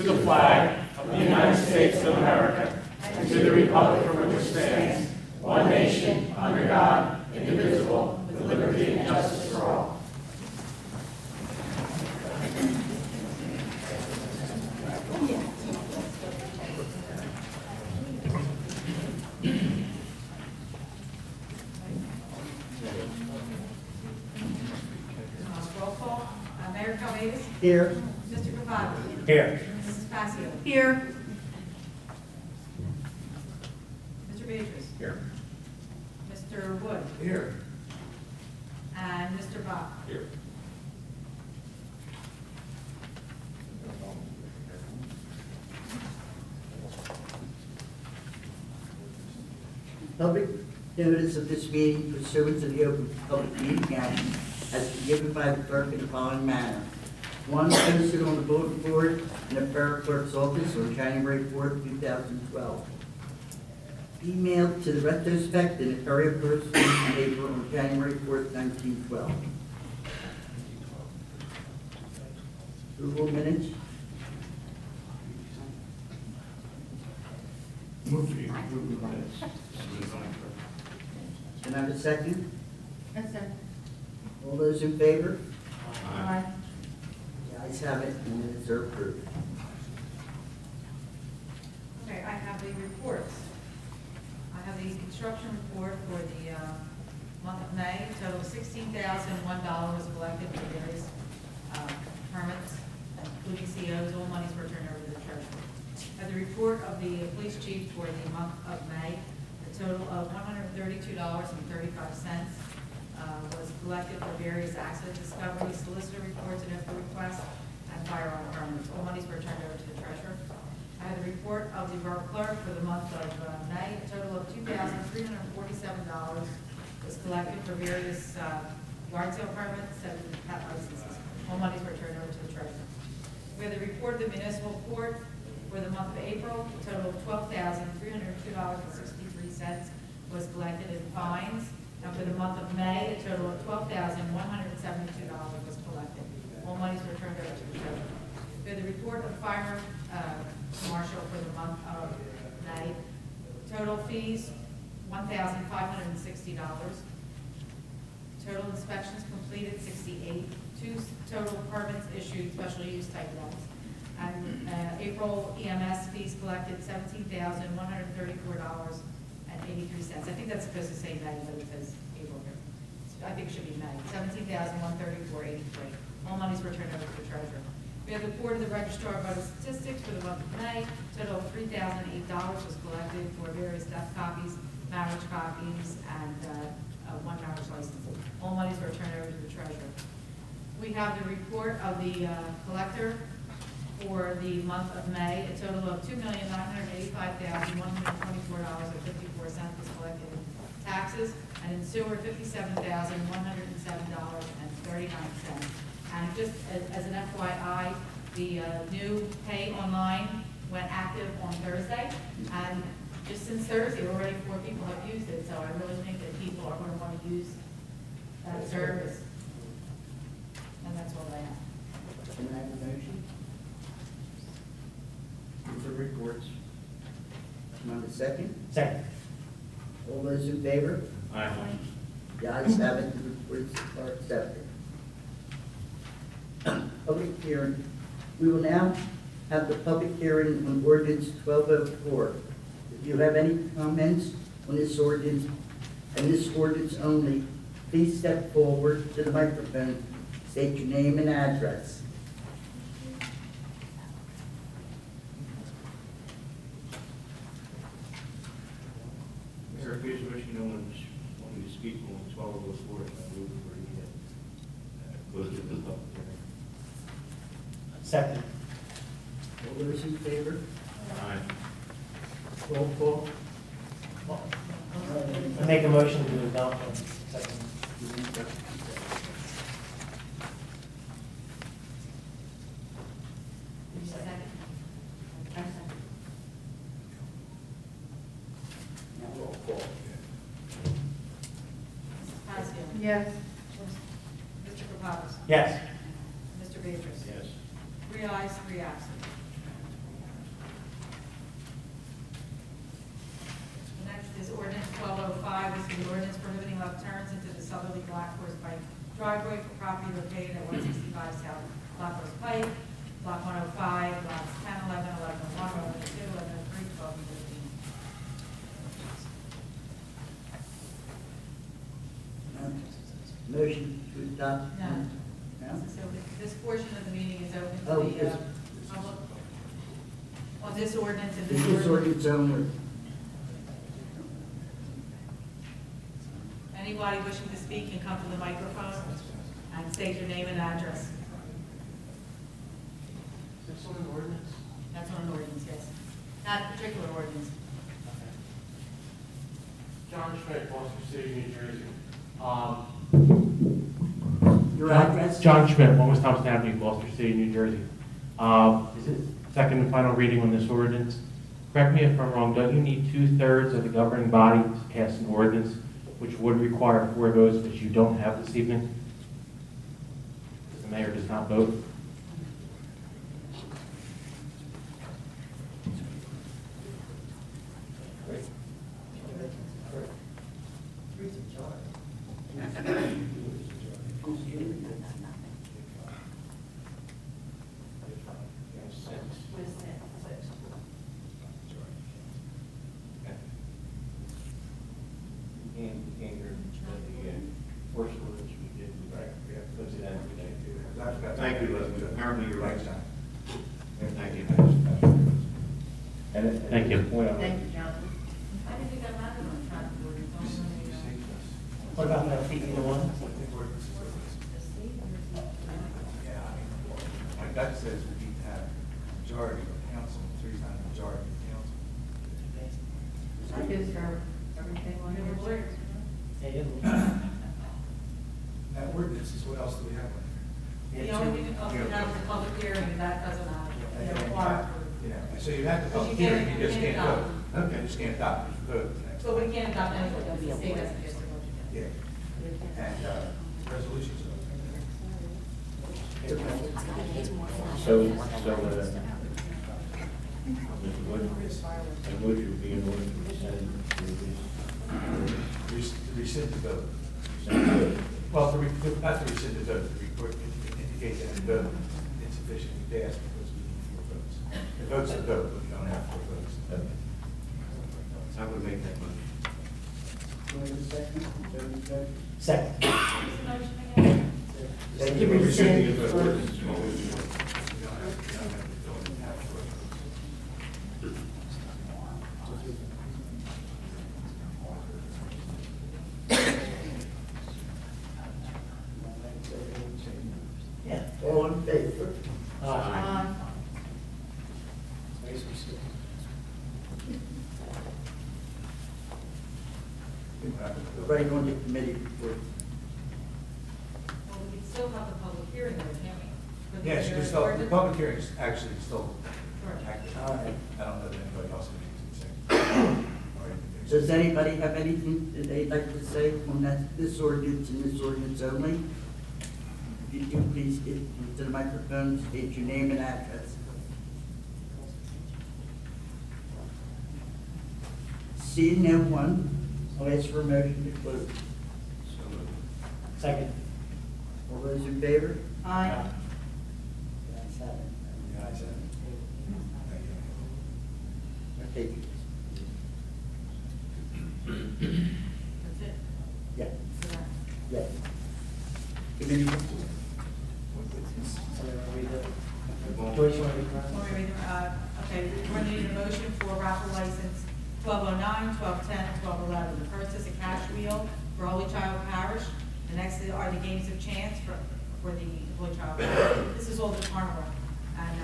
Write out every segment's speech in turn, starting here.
the flag of the United States of America and to the republic for which it stands, one nation, under God, indivisible, with liberty and justice for all. Roll call. Mayor Calvadas? Here. Mr. Cavazzi? Here. Mrs. Passio? Here. Mr. Beatrice? Here. Mr. Wood? Here. And Mr. Bach? Here. Public notice of this meeting pursuant to the Open Public Meeting Act as given by the clerk in the following manner. One, posted on the bulletin board in the Borough Clerk's office on January 4th, 2012. Emailed to the retrospect in the Courier Post newspaper on January 4th, 1912. Approval of minutes. Move to approve the minutes. Can I have a second? That's it. All those in favor? Aye. The ayes have it, and minutes are approved. Okay, I have the reports. I have the construction report for the month of May. Total of $16,001 was collected for various permits, including COs. All monies were turned over to the treasurer. I have the report of the police chief for the month of May. A total of $132.35 was collected for various accident discovery, solicitor reports and info requests, and firearm permits. All monies were turned over to the treasurer. I have the report of the borough clerk for the month of May. A total of $2,347 was collected for various yard sale permits and pet licenses. All monies were turned over to the treasurer. We have the report of the municipal court for the month of April. A total of $12,302.63 was collected in fines. And for the month of May, a total of $12,172 was collected. All monies were turned over to the treasurer. We have the report of fire marshal for the month of May. Total fees, $1,560. Total inspections completed, 68. Two total permits issued, special use type ones. And April EMS fees collected, $17,134.83. I think that's supposed to say May, but it says April here. So I think it should be May. $17,134.83. All monies were turned over to the treasurer. We have the report of the registrar of voter statistics for the month of May. Total of $3,008 was collected for various death copies, marriage copies, and one marriage license. All monies were turned over to the treasurer. We have the report of the collector for the month of May. A total of $2,985,124.54 was collected in taxes, and in sewer, $57,107.39. And just as an FYI, the new pay online went active on Thursday, and just since Thursday, already 4 people have used it, so I really think that people are going to want to use that service. And that's all I have. Can I have a motion? For reports. Can I have a second? Second. All those in favor? Aye. The ayes have it, the reports are accepted. Public hearing. We will now have the public hearing on ordinance 1204. If you have any comments on this ordinance, and this ordinance only, please step forward to the microphone, state your name and address. Mayor, if there's wish no one wanting to speak on 1204, I move for the close of the public hearing. Second. All those in favor? Aye. Roll call. I make a motion to adopt on second. Now roll call. Mrs. Pascal? Yes. Mr. Cavazos? Yes. Mr. Beatrice? Yes. 3 ayes, 3 absent. turns into the southerly Black Horse Pike driveway for property located at 165 South Black Horse Pike, Block 105, Blocks 10, 11, 11, 1, 11, 2, 11, 3, 12, and 15. Motion to adopt? No. No? So this portion of the meeting is open Oh, to the yes. public. On this ordinance and This this is ordinance. ordinance only. Anybody wishing to speak can come to the microphone and state your name and address. Is this on an ordinance? That's on an ordinance, yes. Not a particular ordinance. John Schmidt, Gloucester City, New Jersey. Your address? John Schmidt, 1 West Thompson Avenue, Gloucester City, New Jersey. Is it second and final reading on this ordinance? Correct me if I'm wrong, don't you need 2/3 of the governing body to pass an ordinance, which would require 4 votes, which you don't have this evening? Because the mayor does not vote. Thank you, Leslie. Apparently you're right. Thank you. Thank you. Thank you, John. I didn't think that mattered on traffic ordinance. What about that either one? Like that says we need to have a majority of council, 3 times majority of council. That is for everything on Your here. lawyers. That ordinance is what else do we have on The only thing that comes out of the public hearing, that doesn't matter. They here? require. Yeah, so you have to But you public hearing, can't- you just you can't can't vote. Okay, you just can't adopt, you vote. So we can't adopt anything that the state doesn't get to vote against. Yeah. And resolutions. So, Mr. Wood, I would you be in order to rescind To rescind the vote. the Well, not to rescind the vote, to report, indicate that the vote insufficiently passed because we need 4 votes. The vote's a vote, but we don't have 4 votes. I would make that motion. Second. What's the motion again? Thank To you. rescind the vote. Rescind. We don't have to have 4 votes. Yeah. All in favor? Aye. We don't have to vote. Right on the committee report. Well, we can still have the public hearing, though, can't we? For the Yes, you can still, the ordinance? public hearing is actually still Sure. active. All right. I don't know that anybody else has anything to say. Does anybody have anything that they'd like to say on this ordinance and this ordinance only? If you do, please get to the microphone, state your name and address. Seeing no one, I'll ask for a motion to close. So moved. Second. All those in favor? Aye. Ayes have it. Yeah, I said. Thank you. Okay. That's it. Yeah, So that's- yeah. Committee report. Joyce, you want to read Want that? me to read them? Okay, we're needing a motion for raffle license 1209, 1210, 1211. The first is a cash wheel for Holy Child Parish. The next are the games of chance for the Holy Child Parish. This is all the carnival. And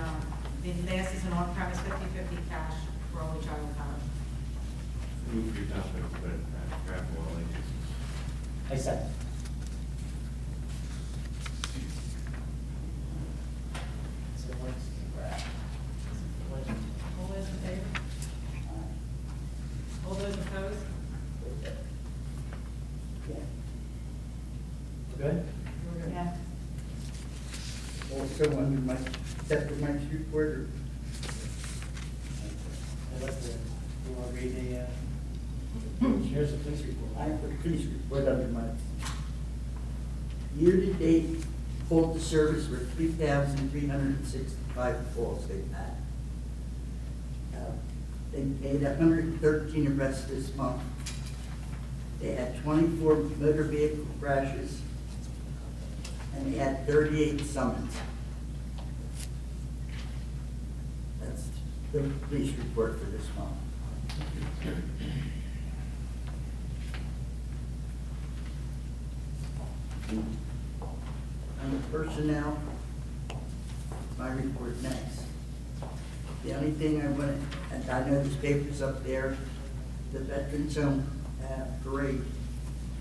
the last is an on-premise 50/50 cash for Holy Child Parish. Move for your adoption of the draft law licenses. I second. So what's the graph? All those in favor? All those opposed? Good? Yeah. Also under my, separate my report, or And what's the, you want to read the Here's the police report. I have the police report under my. Year-to-date, called to service were 3,365 calls they've had. They made 113 arrests this month. They had 24 motor vehicle crashes, and they had 38 summons. That's the police report for this month. On the personnel, my report next. The only thing I want, and I know this paper's up there, the Veterans Home Parade,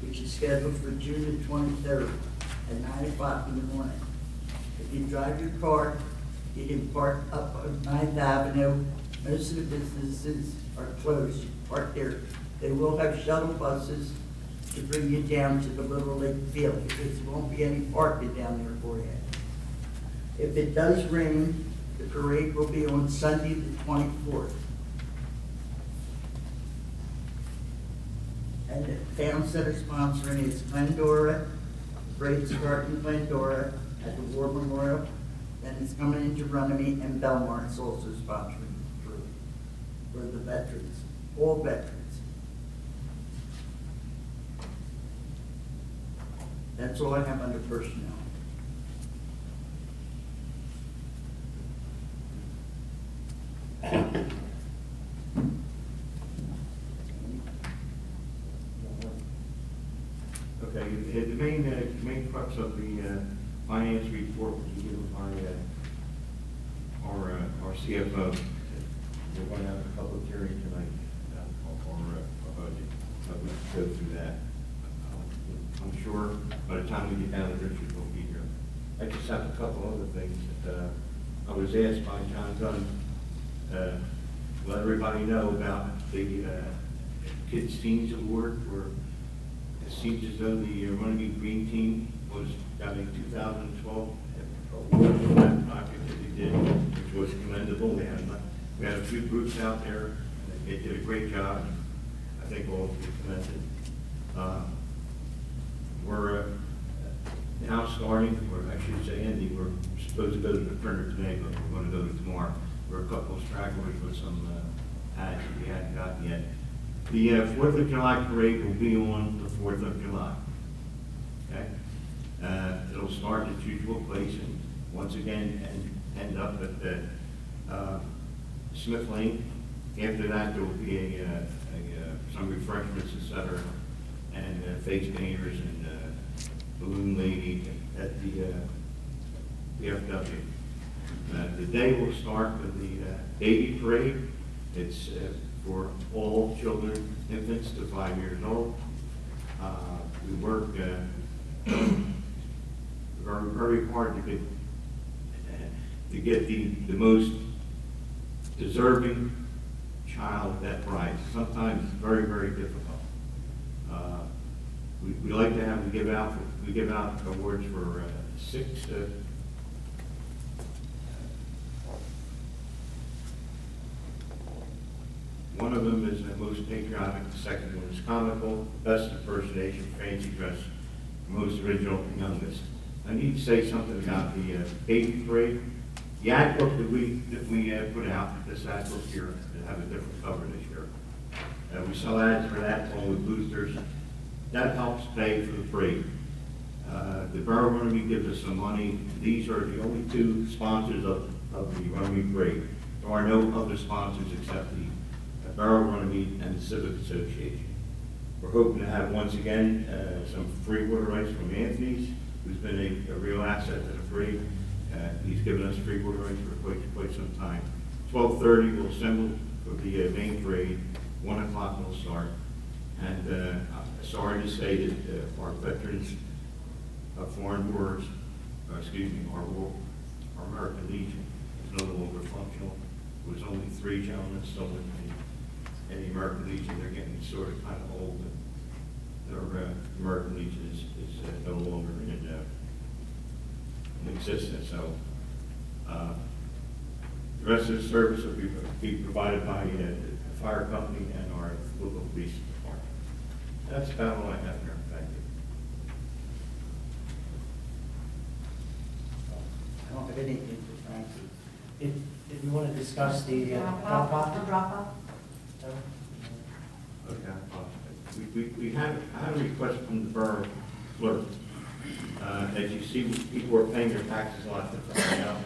which is scheduled for June the 23rd at 9 o'clock in the morning. If you drive your car, you can park up on 9th Avenue. Most of the businesses are closed. You park there. They will have shuttle buses to bring you down to the Little Lake Field, because there won't be any parking down there for you. If it does rain, the parade will be on Sunday the 24th. And the towns that are sponsoring is Glendora, parade starting in Glendora at the War Memorial, then it's coming into Runnemede, and Belmar is also sponsoring the parade for the veterans, all veterans. That's all I have under personnel. Okay, the main crux of the finance report was given by our CFO. We're going to have a public hearing tonight on our budget. We can go through that. I'm sure by the time we get down to Richard, we'll be here. I just have a couple other things that I was asked by John Dunn let everybody know about the Kids Teams Award, where it seems as though the Runnemede Green Team got a 2012 award for that project that they did, which was commendable. We had a few groups out there, and they did a great job. I think all to be commended. We're now starting, or I should say ending, we're supposed to go to the printer today, but we're going to go to tomorrow. We're a couple of stragglers with some ads that we hadn't gotten yet. The 4th of July parade will be on the 4th of July. Okay? It'll start at its usual place and once again end up at the Smith Lane. After that, there will be some refreshments, etc., and face painters and balloon lady at the VFW. The day will start with the baby parade. It's for all children, infants to 5 years old. We work very, very hard to get the most deserving child that prize. Sometimes it's very, very difficult. We like to have we give out awards for 6. One of them is the most patriotic, the second one is comical, best impersonation, fancy dress, most original, and youngest. I need to say something about the baby parade. The ad book that we put out, this ad book here, will have a different cover this year. We sell ads for that along with boosters. That helps pay for the parade. The Borough Meeting gives us some money. These are the only 2 sponsors of the Runnemede parade. There are no other sponsors except the Borough Runnemede and the Civic Association. We're hoping to have once again some free water rights from Anthony's, who's been a real asset to the parade. He's given us free water rights for quite some time. 12:30 we'll assemble for the main parade. 1 o'clock we'll start. And sorry to say that our veterans of foreign wars, our American Legion is no longer functional. There was only 3 gentlemen still in the American Legion. They're getting sort of kind of old. And their American Legion is no longer in existence. So the rest of the service will be provided by the fire company and our local police department. That's about all I have here, thank you. I don't have anything for Francie. If you want to discuss the drop-off. Drop-off? Okay, we had a request from the borough clerk. As you see, people are paying their taxes a lot differently now.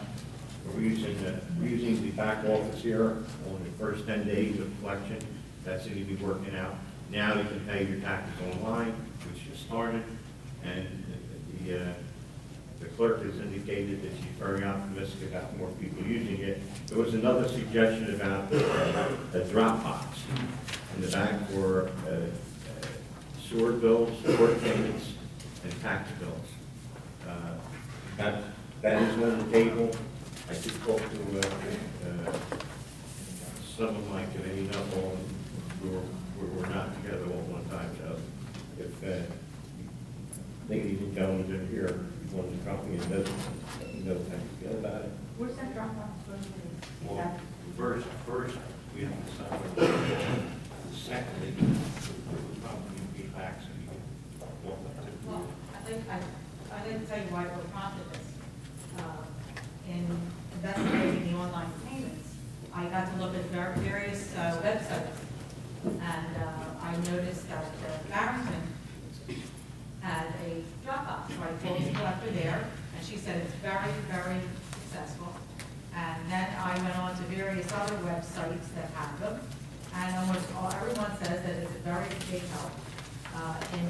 We're using the back office here on the first 10 days of collection. That seems to be working out. Now you can pay your taxes online, which just started, and the clerk has indicated that she's very optimistic about more people using it. There was another suggestion about a drop box in the back for sewer bills, court payments, and tax bills. That is on the table. I did talk to some of my committee, not all, we were not together all one time, so if they even go into here, one of the companies doesn't know how you feel about it. Where's that drop-off going to be? Is Well, that- first, we have to decide what. Secondly, the company will be back, so you can walk up to. Well, I'd like to tell you why what prompted this. In investigating the online payments, I got to look at various websites, and I noticed that Barrington had a Dropbox. So I told the collector there, and she said it's very, very successful. And then I went on to various other websites that have them, and almost everyone says that it's a very big help in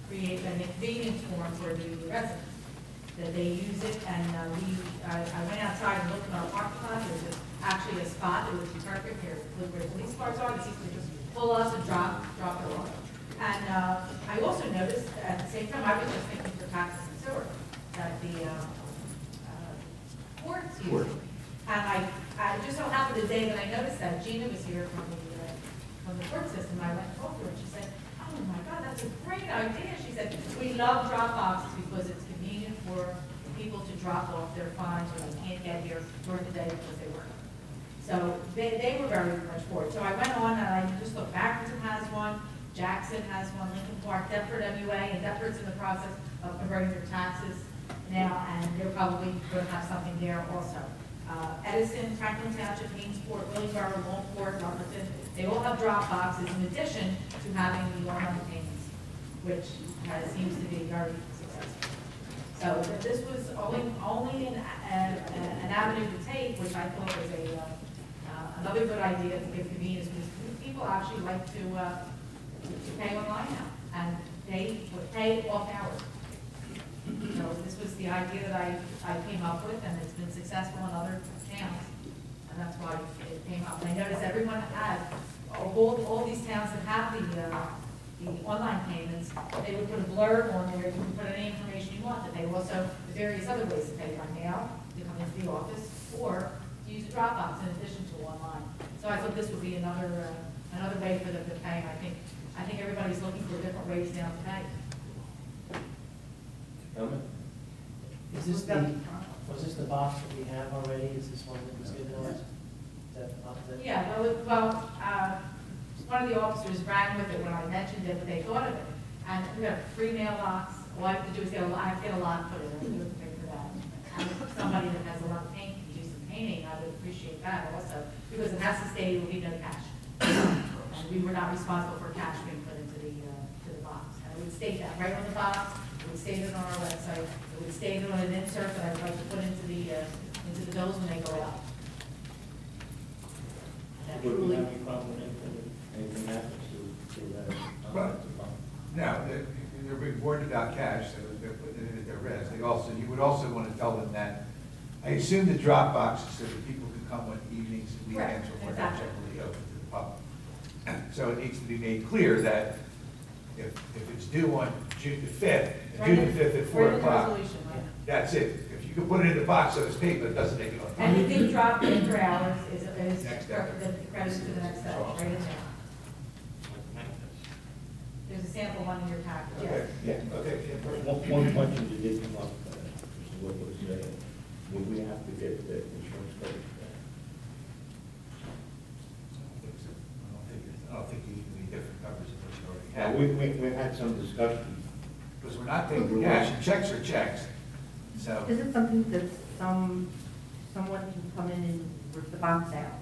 creating an convenience form for the residents. That they use it, and I went outside and looked in our parking lot. There's actually a spot that would be perfect here, where the police cars are. The police would just pull us and drop it off. And I also noticed at the same time, I was just thinking for taxes and sewer, that the courts use it. And I just so happened the day that I noticed that Gina was here from the court system. I went and talked to her, and she said, "Oh my God, that's a great idea." She said, "We love drop boxes because it's convenient for people to drop off their fines when they can't get here during the day because they work." So they were very much for it. So I went on and I just looked. Barrington has one, Jackson has one, Lincoln Park, Deptford MUA, and Deptford's in the process of converting their taxes now, and they're probably going to have something there also. Edison, Franklin Township, Hainesport, Willingboro, Longport, Lumberton, they all have drop boxes in addition to having the online payments, which seems to be very successful. So this was only an avenue to take, which I thought was another good idea to give convenience, because people actually like to pay online now, and pay off hours. So this was the idea that I came up with, and it's been successful in other towns, and that's why it came up. And I noticed everyone had, all these towns that have the online payments, they would put a blurb on there, you can put any information you want, that they also, the various other ways to pay by mail, to come into the office, or to use a Dropbox in addition to online. So I thought this would be another way for them to pay, and I think everybody's looking for different ways now to pay. Was this the box that we have already? Is this one that was given to us? Is that the box that? Yeah, one of the officers ran with it when I mentioned it, what they thought of it. And we have a free mailbox. All I have to do is I have to get a lock put in. I do have to pay for that. And somebody that has a lot of paint can do some painting. I would appreciate that also, because it has to stay, there will be no cash. And we were not responsible for cash being put into the box. And it would state that right on the box. It would state it on our website. It would state it on an insert that I'd like to put into the bills when they go out. And that Would we truly- have any problem with anything happens to that? Right. Now, they're being warned about cash, so they're putting it at their rest. You would also want to tell them that, I assume the drop boxes so that people can come on evenings and weekends Correct, before they're exactly. generally open to the public. So it needs to be made clear that if it's due on June the 5th, June the 5th at 4 Right in the o'clock, resolution, right. that's it. If you can put it in the box, so it's paper, it doesn't take it on. Anything dropped after hours is Next day. credited to the next day, right in there. There's a sample one in your package, yes. Yeah, okay. One question that did come up, Mr. Wood, was, would we have to get the insurance coverage for that? I don't think you need any different coverage than what you already Well, have. we had some discussion. Because we're not taking cash, and checks are checks, so. Is it something that someone can come in and rip the box out?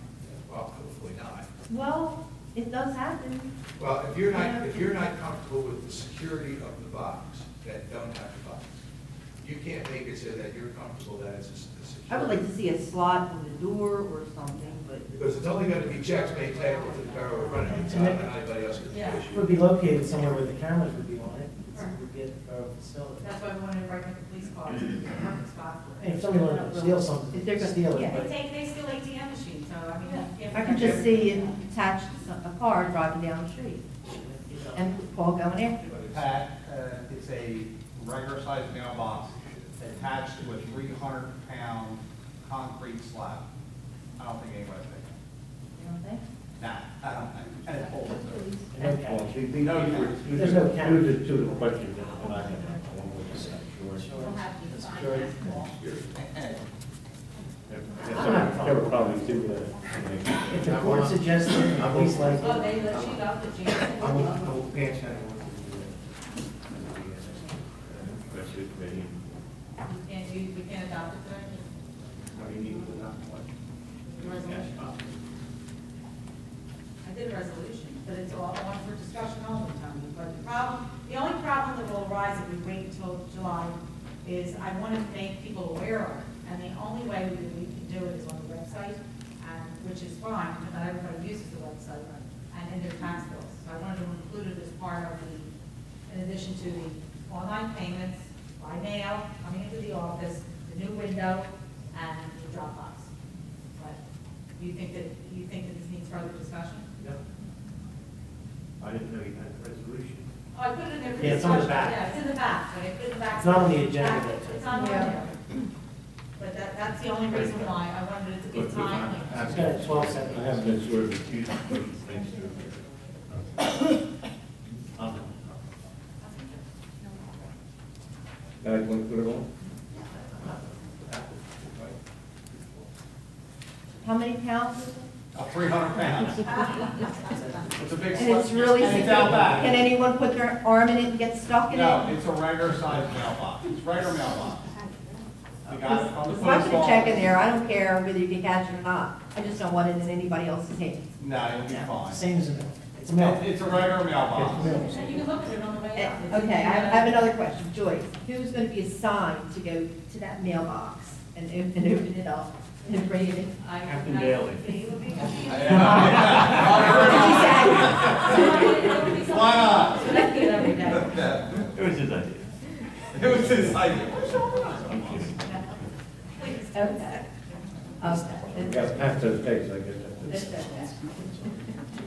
Well, hopefully not. Well, it does happen. Well, if you're not comfortable with the security of the box, that don't have the box, you can't make it so that you're comfortable that it's a secure. I would like to see a slot on the door or something, but Because it's only gonna be checks made payable to the Borough of Runnemede, it's not anybody else can Yeah. It issue. would be located somewhere where the cameras would be on it. It would be at our facility. That's why we wanted to write the police cars, the parking spot for And it. if somebody wanted to steal something, If they're gonna- steal it. yeah. but- They steal ATM machines, so I mean, you can't. I could just see it attached to a car driving down the street and Paul going after it. Pat, it's a regular sized mailbox attached to a 300-pound concrete slab. I don't think anybody's taking it. You don't think? Nah, I don't think. And it's full. No Well, cameras. see, There's no camera. These are two of the questions that I have. One was sure. We'll have to sign Security. that wall. There were probably two. If the court suggested, at least like. Oh, they let you go, the jail. I will pass that on to the rest of the committee. We can't adopt it today? How do you need to adopt what? Resolution. I did a resolution, but it's all on for discussion only, Tony. But the only problem that will arise if we wait until July is I wanted to make people aware of it. And the only way we can do it is on the website, and, which is fine, because not everybody uses the website, and in their tax bills. So I wanted to include it as part of in addition to the online payments, by mail, coming into the office, the new window, and the Dropbox. But do you think that this needs further discussion? No. I didn't know you had a resolution. Oh, I put it in there for Yeah, it's on the discussion. back. Yeah, it's in the back, but I put it in the back. It's not on the agenda. It's on there. But that's the only reason why I wanted it to be timely. It's got a 12 second. I have been sort of accused of pushing things through. Guys, want to put it on? How many pounds is it? 300 pounds. It's a big And slab. it's really, And it's out back. can anyone put their arm in it and get stuck in it? No, it's a regular sized mailbox. It's regular mailbox. We got it from the If I post put a check in office. there, I don't care whether you can catch it or not. I just don't want it in anybody else's hands. No, it'll be fine. Same as a mail. It's a mail. It's a regular mailbox. And you can look at it on the way out. Okay, I have another question. Joyce, who's going to be assigned to go to that mailbox and open it up and bring it in? Captain Daly. Why not? Every day. It was his idea. It was his idea. Please. Okay. We got to pass those dates, I guess. That's okay.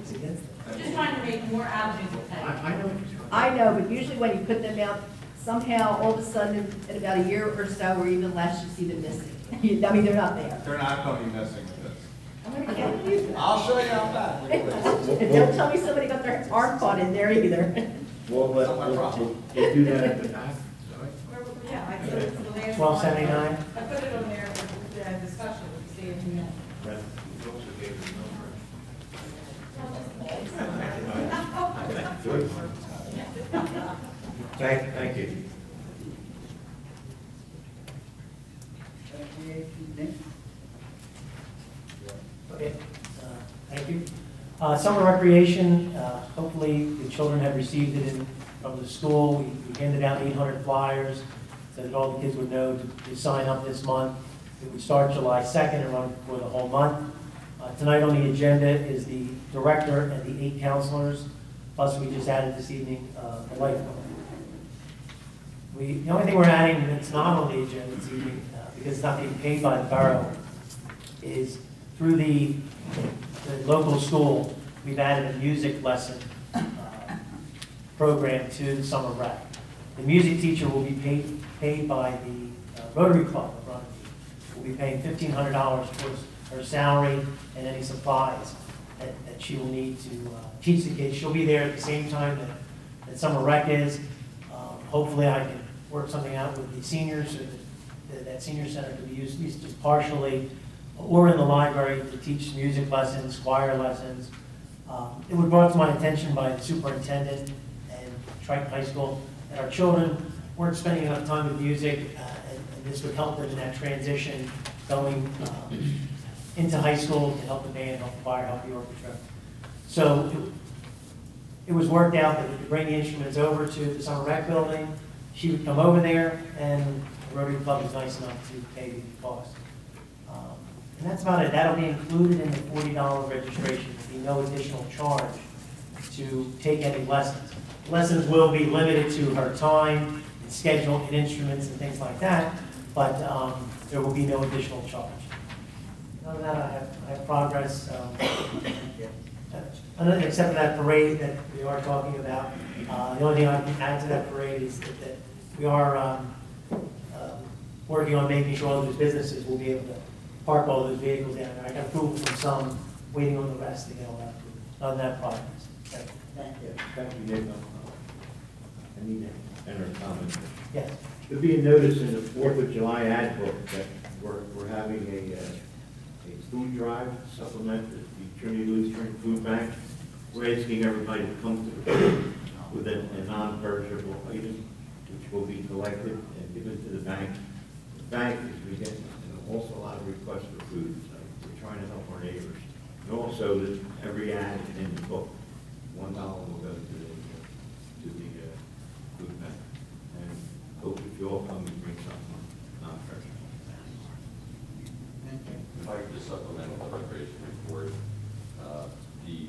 It's against it. We're just trying to make more avenues of pay. I know what you're saying. I know, but usually when you put them out, somehow all of a sudden, in about a year or so, or even less, you see them missing. I mean, they're not there. They're not going to be missing with this. I'm going to get you. I'll show you how bad. And don't tell me somebody got their arm caught in there either. We'll do that at the back. Yeah, I put it for the last. 1279. I put it on there for the discussion, if you see it in there. Brett, you also gave his number. Good. Thank you. Okay, thank you. Summer recreation, hopefully the children have received it from the school. We handed out 800 flyers so that all the kids would know to sign up this month. It would start July 2nd and run for the whole month. Tonight on the agenda is the director and the 8 counselors, plus we just added this evening the lifeguard. The only thing we're adding that's not on the agenda this evening, because it's not being paid by the borough, is through the local school, we've added a music lesson program to the summer rec. The music teacher will be paid by the Rotary Club of Runnemede. We'll be paying $1,500 towards her salary and any supplies that she will need to teach the kids. She'll be there at the same time that summer rec is. Hopefully I can work something out with the seniors so that senior center can be used at least just partially, or in the library to teach music lessons, choir lessons. It was brought to my attention by the superintendent, and Triton High School, that our children weren't spending enough time with music, and this would help them in that transition going into high school to help the band, help the choir, help the orchestra. So it was worked out that we could bring the instruments over to the summer rec building. She would come over there, and the Rotary Club was nice enough to pay the cost. And that's about it. That'll be included in the $40 registration. There'll be no additional charge to take any lessons. Lessons will be limited to her time and schedule and instruments and things like that, but there will be no additional charge. Other than that, I have progress, except for that parade that we are talking about. The only thing I can add to that parade is that we are working on making sure all those businesses will be able to park all those vehicles down there. I got approval from some, waiting on the rest to get all that approval. On that progress. Thank you. Thank you. Thank you, Nick. I need to enter a comment. Yes. There'll be a notice in the 4th of July ad book that we're having a food drive to supplement the Trinity Lutheran Food Bank. We're asking everybody to come to the booth with a non-perishable item, which will be collected and given to the bank. The bank is we get also a lot of requests for food, so we're trying to help our neighbors. And also, that every ad in the book, $1 will go to the food bank. And hope if you all come and bring something non-perishable. Thank you. If I could just supplement the recreation report, the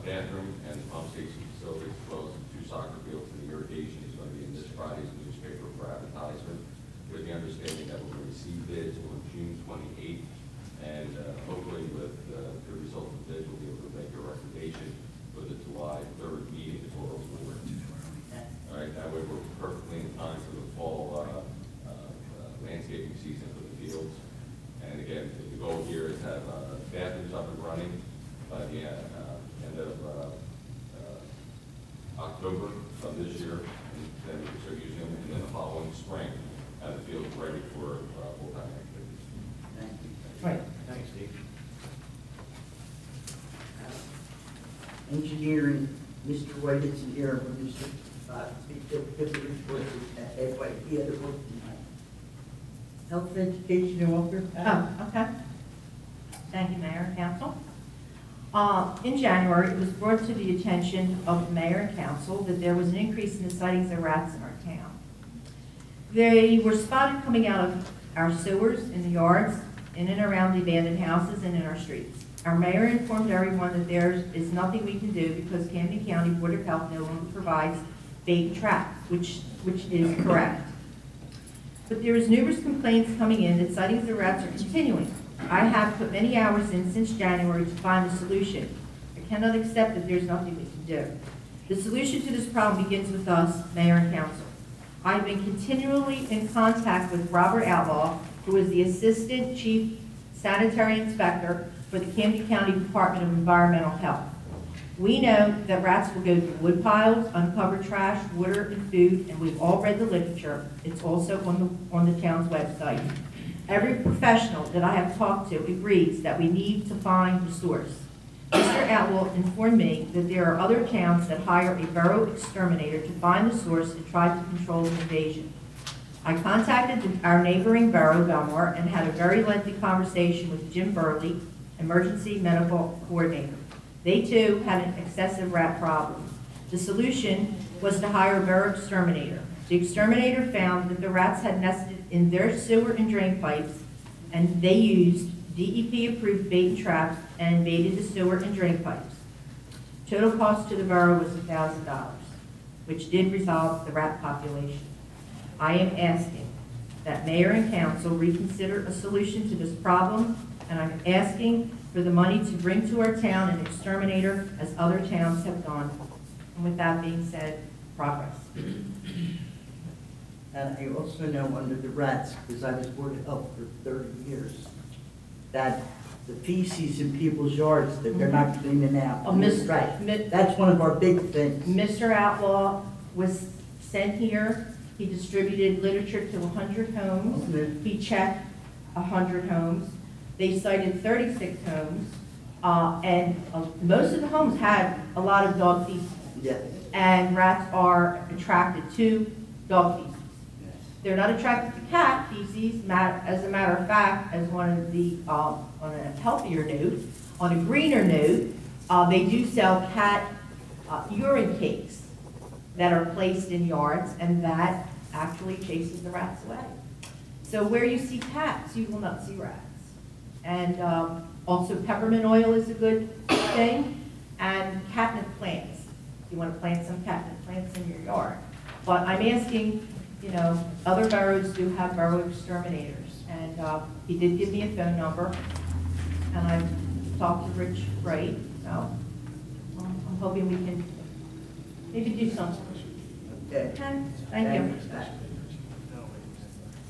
bathroom and pump station facilities, as well as the 2 soccer fields and the irrigation is going to be in this Friday's newspaper for advertisement, with the understanding that we're going to receive bids on June 28th, and hopefully with the result of the bids, we'll be able to make a recommendation for the July 3rd meeting for award. All right, that way we're perfectly in time for the fall landscaping season for the fields. And again, the goal here is to have bathrooms up and running by the end of October of this year, and then we can start using them, and then the following spring, have the field ready for full-time activities. Thank you. Right. Thanks, Steve. Engineering, Mr. White is here, but Mr. Give the report to everybody, the other book tonight. Health Education Officer? Oh, okay. Thank you, Mayor and Council. In January, it was brought to the attention of the Mayor and Council that there was an increase in the sightings of rats in our town. They were spotted coming out of our sewers, in the yards, in and around the abandoned houses, and in our streets. Our mayor informed everyone that there is nothing we can do because Camden County Board of Health no longer provides bait and traps, which is correct. But there is numerous complaints coming in that sightings of rats are continuing. I have put many hours in since January to find a solution. I cannot accept that there's nothing we can do. The solution to this problem begins with us, Mayor and Council. I've been continually in contact with Robert Outlaw, who is the Assistant Chief Sanitary Inspector for the Camden County Department of Environmental Health. We know that rats will go through wood piles, uncover trash, water, and food, and we've all read the literature. It's also on the town's website. Every professional that I have talked to agrees that we need to find the source. Mr. Outlaw informed me that there are other towns that hire a borough exterminator to find the source and try to control the invasion. I contacted our neighboring borough, Belmore, and had a very lengthy conversation with Jim Burley, Emergency Medical Coordinator. They too had an excessive rat problem. The solution was to hire a borough exterminator. The exterminator found that the rats had nested in their sewer and drain pipes, and they used DEP-approved bait and traps and invaded the sewer and drain pipes. Total cost to the borough was $1,000, which did resolve the rat population. I am asking that Mayor and Council reconsider a solution to this problem, and I'm asking for the money to bring to our town an exterminator as other towns have done. And with that being said, progress. And I also know under the rats, because I was Board of Health for 30 years, that the feces in people's yards that they're not cleaning out. Oh, Miss- Right. That's one of our big things. Mr. Outlaw was sent here. He distributed literature to 100 homes. Mhm. He checked 100 homes. They cited 36 homes, and most of the homes had a lot of dog feces. Yes. and rats are attracted to dog feces. Yes. They're not attracted to cat feces. As a matter of fact, as one of the, on a healthier note, on a greener note, they do sell cat urine cakes that are placed in yards, and that actually chases the rats away. So where you see cats, you will not see rats. And also peppermint oil is a good thing, and catnip plants. You want to plant some catnip plants in your yard. But I'm asking, you know, other boroughs do have borough exterminators, and he did give me a phone number, and I talked to Rich Wright, so I'm hoping we can maybe do something. Okay. Okay, thank you.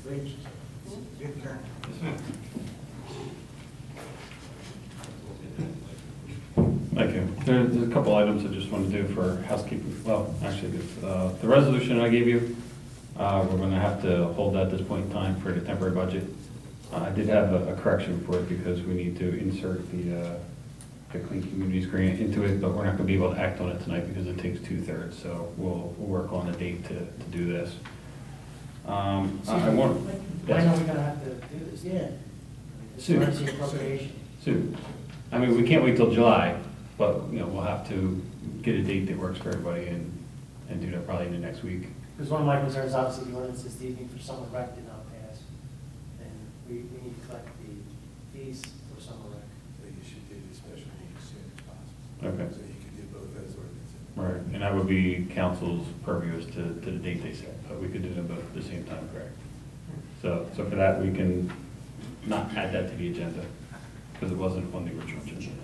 Rich, your turn. Thank you. There's a couple items I just want to do for housekeeping. Well, actually, the resolution I gave you, we're going to have to hold that at this point in time for the temporary budget. I did have a correction for it because we need to insert the Clean Communities grant into it, but we're not going to be able to act on it tonight because it takes 2/3. So we'll work on a date to do this. I want. When are we gonna have to do this? Yeah. It's emergency appropriation. Soon. I mean, we can't wait till July, but, you know, we'll have to get a date that works for everybody and do that probably in the next week. Because one of my concerns, obviously, the ordinance this evening for summer rec did not pass. And we need to collect the fees for summer rec. I think you should do the special meeting as soon as possible. Okay. So you could do both those ordinances. Right, and that would be council's purview as to the date they set, but we could do them both at the same time, correct? So for that, we can not add that to the agenda, because it wasn't on the original agenda.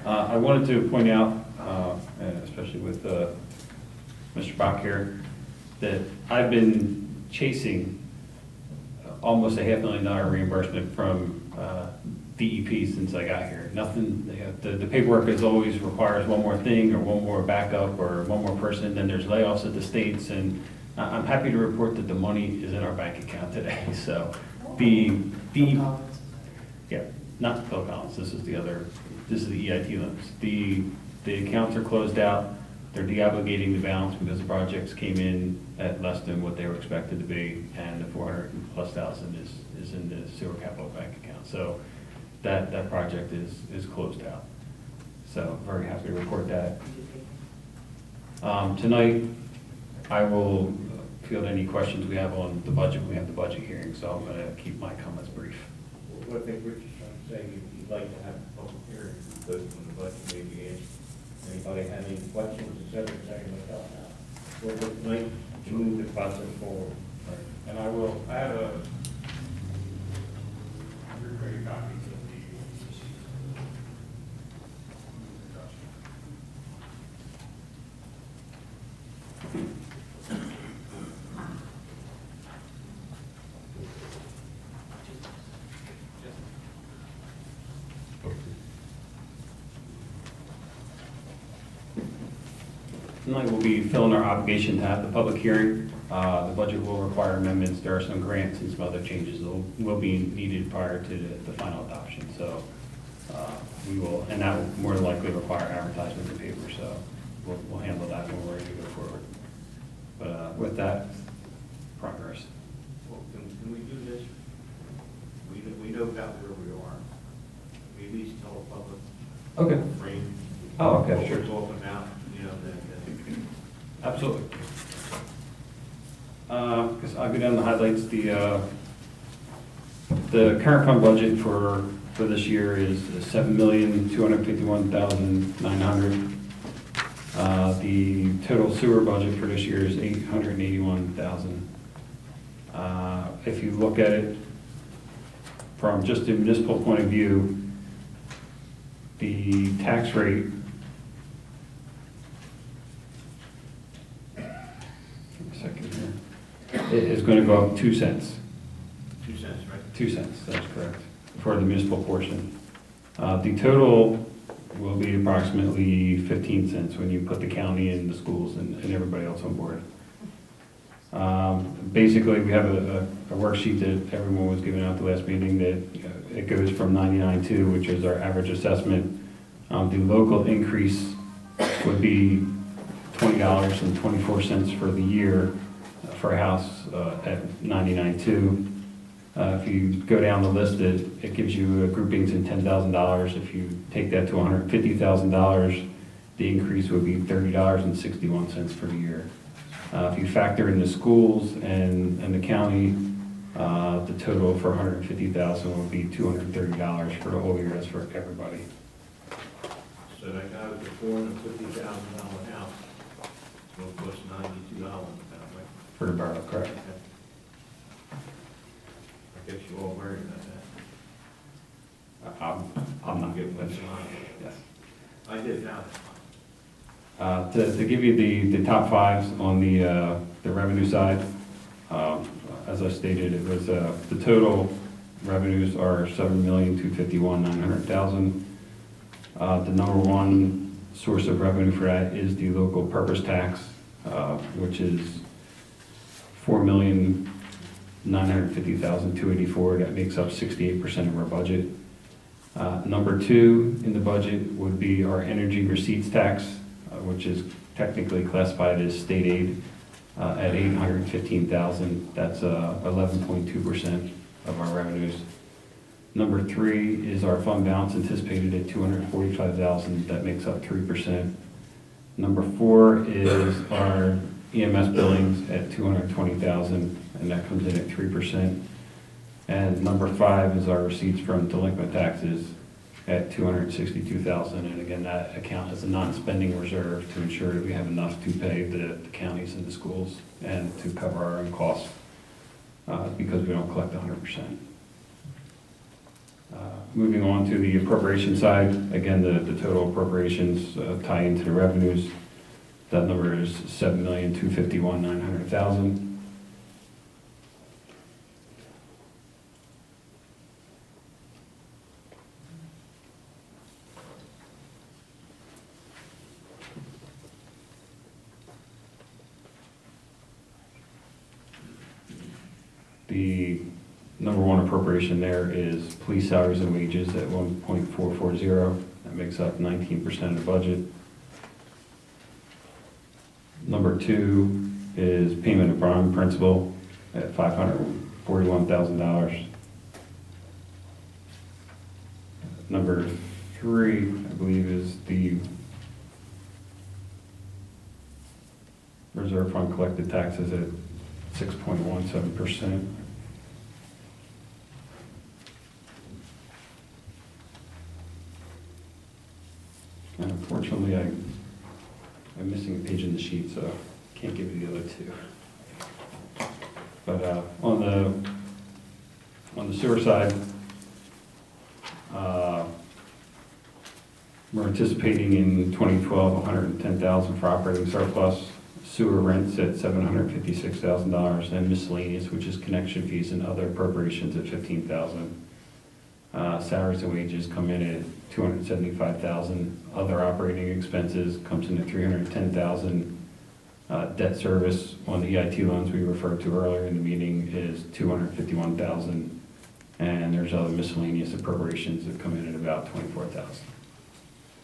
I wanted to point out, and especially with Mr. Bach here, that I've been chasing almost a $500,000 reimbursement from DEP since I got here. Nothing, the paperwork is always requires one more thing, or one more backup, or one more person, then there's layoffs at the states, and I'm happy to report that the money is in our bank account today, so yeah, not Phil Collins, this is the EIT limits. The accounts are closed out, they're de-obligating the balance because the projects came in at less than what they were expected to be, and the 400,000+ is in the sewer capital bank account. So that project is closed out. So very happy to report that. Tonight, I will field any questions we have on the budget. We have the budget hearing, so I'm going to keep my comments brief. What I think Rich is trying to say, you'd like to have a public hearing, because when the budget may be in. Anybody have any questions, et cetera, myself now? We're good tonight to move the process forward. And I have a, your copies of the. Tonight we'll be filling our obligation to have the public hearing. The budget will require amendments. There are some grants and some other changes that will be needed prior to the final adoption. So we will, and that will more than likely require advertisement in the paper. So we'll handle that when we're ready to go forward. But with that, progress. Well, can we do this? We know about where we are. We at least tell the public. Okay. Frame. Oh, okay, what sure. we're talking about, you know, that. Absolutely. Because I'll go down the highlights. The current fund budget for this year is $7,251,900. The total sewer budget for this year is $881,000. If you look at it from just a municipal point of view, the tax rate it is going to go up 2 cents. 2 cents, right? 2 cents, that's correct, for the municipal portion. The total will be approximately 15 cents when you put the county and the schools and everybody else on board. Basically, we have a worksheet that everyone was given out the last meeting that it goes from 99.2, which is our average assessment. The local increase would be $20.24 for the year for a house at 99.2. If you go down the list, it gives you groupings in $10,000. If you take that to $150,000, the increase would be $30.61 for the year. If you factor in the schools and the county, the total for $150,000 would be $230 for the whole year. That's for everybody. So that guy with the $450,000 house will cost $92, right? For the borough, correct? I guess you all worried about that. I'm not Get good what's with on. Yes. I did now. To give you the top fives on the revenue side, as I stated, it was, the total revenues are $7,251,900,000. The number one source of revenue for that is the local purpose tax, which is $4,950,284. That makes up 68% of our budget. Number two in the budget would be our energy receipts tax, which is technically classified as state aid, at $815,000. That's 11.2% of our revenues. Number three is our fund balance anticipated at $245,000. That makes up 3%. Number four is our EMS billings at $220,000, and that comes in at 3%. And number five is our receipts from delinquent taxes at $262,000. And again, that account is a non-spending reserve to ensure that we have enough to pay the counties and the schools and to cover our own costs because we don't collect 100%. Moving on to the appropriation side, again, the total appropriations tie into the revenues. That number is $7,251,900,000. The number one appropriation there is police salaries and wages at 1.440. That makes up 19% of the budget. Number two is payment of bond principal at $541,000. Number three, I believe, is the reserve fund collected taxes at 6.17%. And unfortunately, I'm missing a page in the sheet, so I can't give you the other two. But on the sewer side, we're anticipating in 2012 $110,000 for operating surplus, sewer rents at $756,000, and miscellaneous, which is connection fees and other appropriations at $15,000. Salaries and wages come in at $275,000. Other operating expenses comes in at $310,000. Debt service on the EIT loans we referred to earlier in the meeting is $251,000. And there's other miscellaneous appropriations that come in at about $24,000.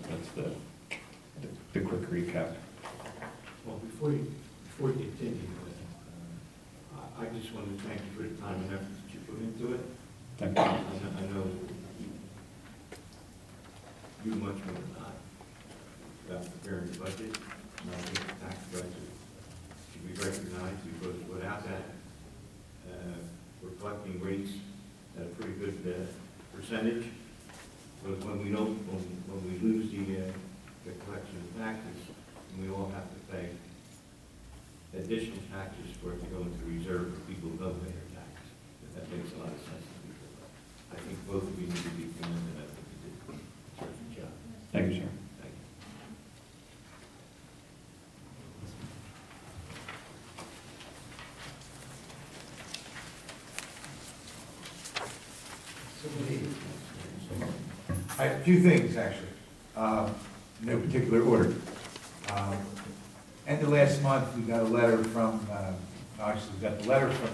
That's the quick recap. Well, before you continue, I just want to thank you for the time and effort that you put into it. Thank you. I know you much more than I about preparing the budget, and I think the tax budget should be recognized because without that, we're collecting rates at a pretty good percentage. Because when we don't, when we lose the collection of taxes, we all have to pay additional taxes for it to go into reserve for people who don't pay their taxes. That makes a lot of sense to me. I think both of you need to be commended. I think you did a terrific job. Thank you, sir. Thank you. A few things, actually, no particular order. End of last month, we got a letter from, actually, we got the letter from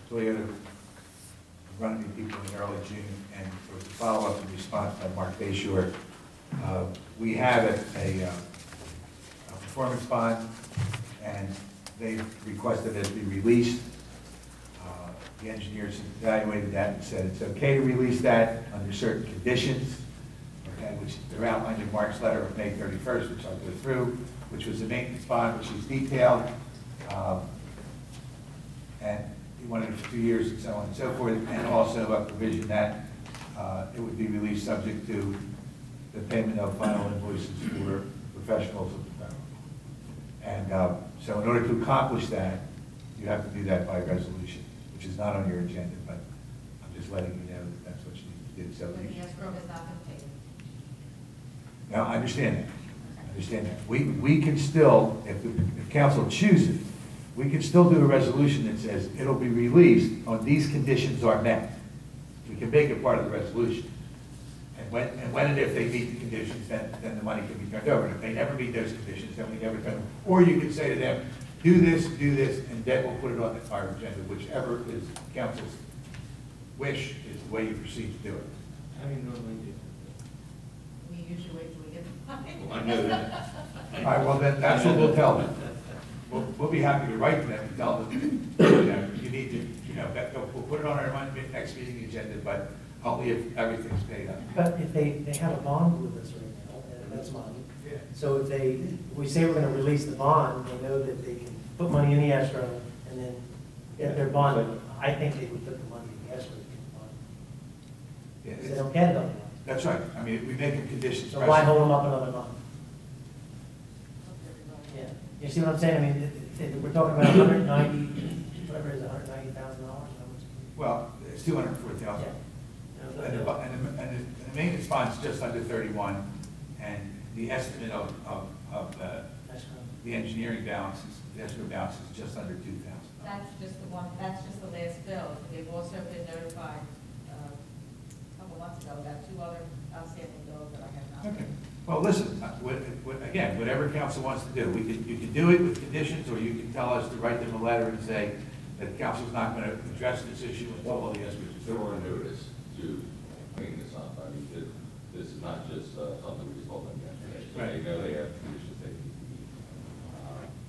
Toyota Runnemede people in early June, and there was a follow-up and response by Mark Bayshore. We have a performance bond and they requested that it be released. The engineers evaluated that and said it's okay to release that under certain conditions, okay, which they're outlined in Mark's letter of May 31st, which I'll go through, which was the maintenance bond, which is detailed, and he wanted it for 2 years and so on and so forth, and also a provision that it would be released subject to the payment of final invoices for professionals of the borough. And so in order to accomplish that, you have to do that by resolution, which is not on your agenda, but I'm just letting you know that that's what you need to do. So But the escrow has not been paid. now, I understand that. I understand that. We can still, if council chooses, we can still do a resolution that says it'll be released on these conditions are met. We can make it part of the resolution. And when and if they meet the conditions, then the money can be turned over. And if they never meet those conditions, then we never turn them. Or you can say to them, do this, and then we'll put it on our agenda, whichever is council's wish is the way you proceed to do it. How do you normally do? We usually wait till we get the money. Well, I know that. All right, well, then, that's what we'll tell them. We'll be happy to write to them and tell them, you need to, we'll put it on our next meeting agenda, but only if everything's paid up. But if they have a bond with us right now, and that's money. Yeah. So if we say we're gonna release the bond, they know that they can put money in the escrow, and then if they're bonded, I think they would put the money in the escrow to get the bond. Yeah, Because they don't get it otherwise. that's right. I mean, we make them conditions. So why hold them up another month? Yeah, you see what I'm saying? I mean, we're talking about 190, whatever it is, $190,000. Well, it's 204,000. And the maintenance bond's just under 31, and the estimate of the engineering balance, the escrow balance is just under 2,000. That's just the one, that's just the last bill. They've also been notified a couple months ago about 2 other outstanding bills that I have not. Okay. Well, listen, again, whatever council wants to do, you can do it with conditions, or you can tell us to write them a letter and say that council's not going to address this issue until all the escrows are There through. were notice to clean this up. I mean, this is not just something we just told them yesterday. So Right. they know they have conditions they need to meet.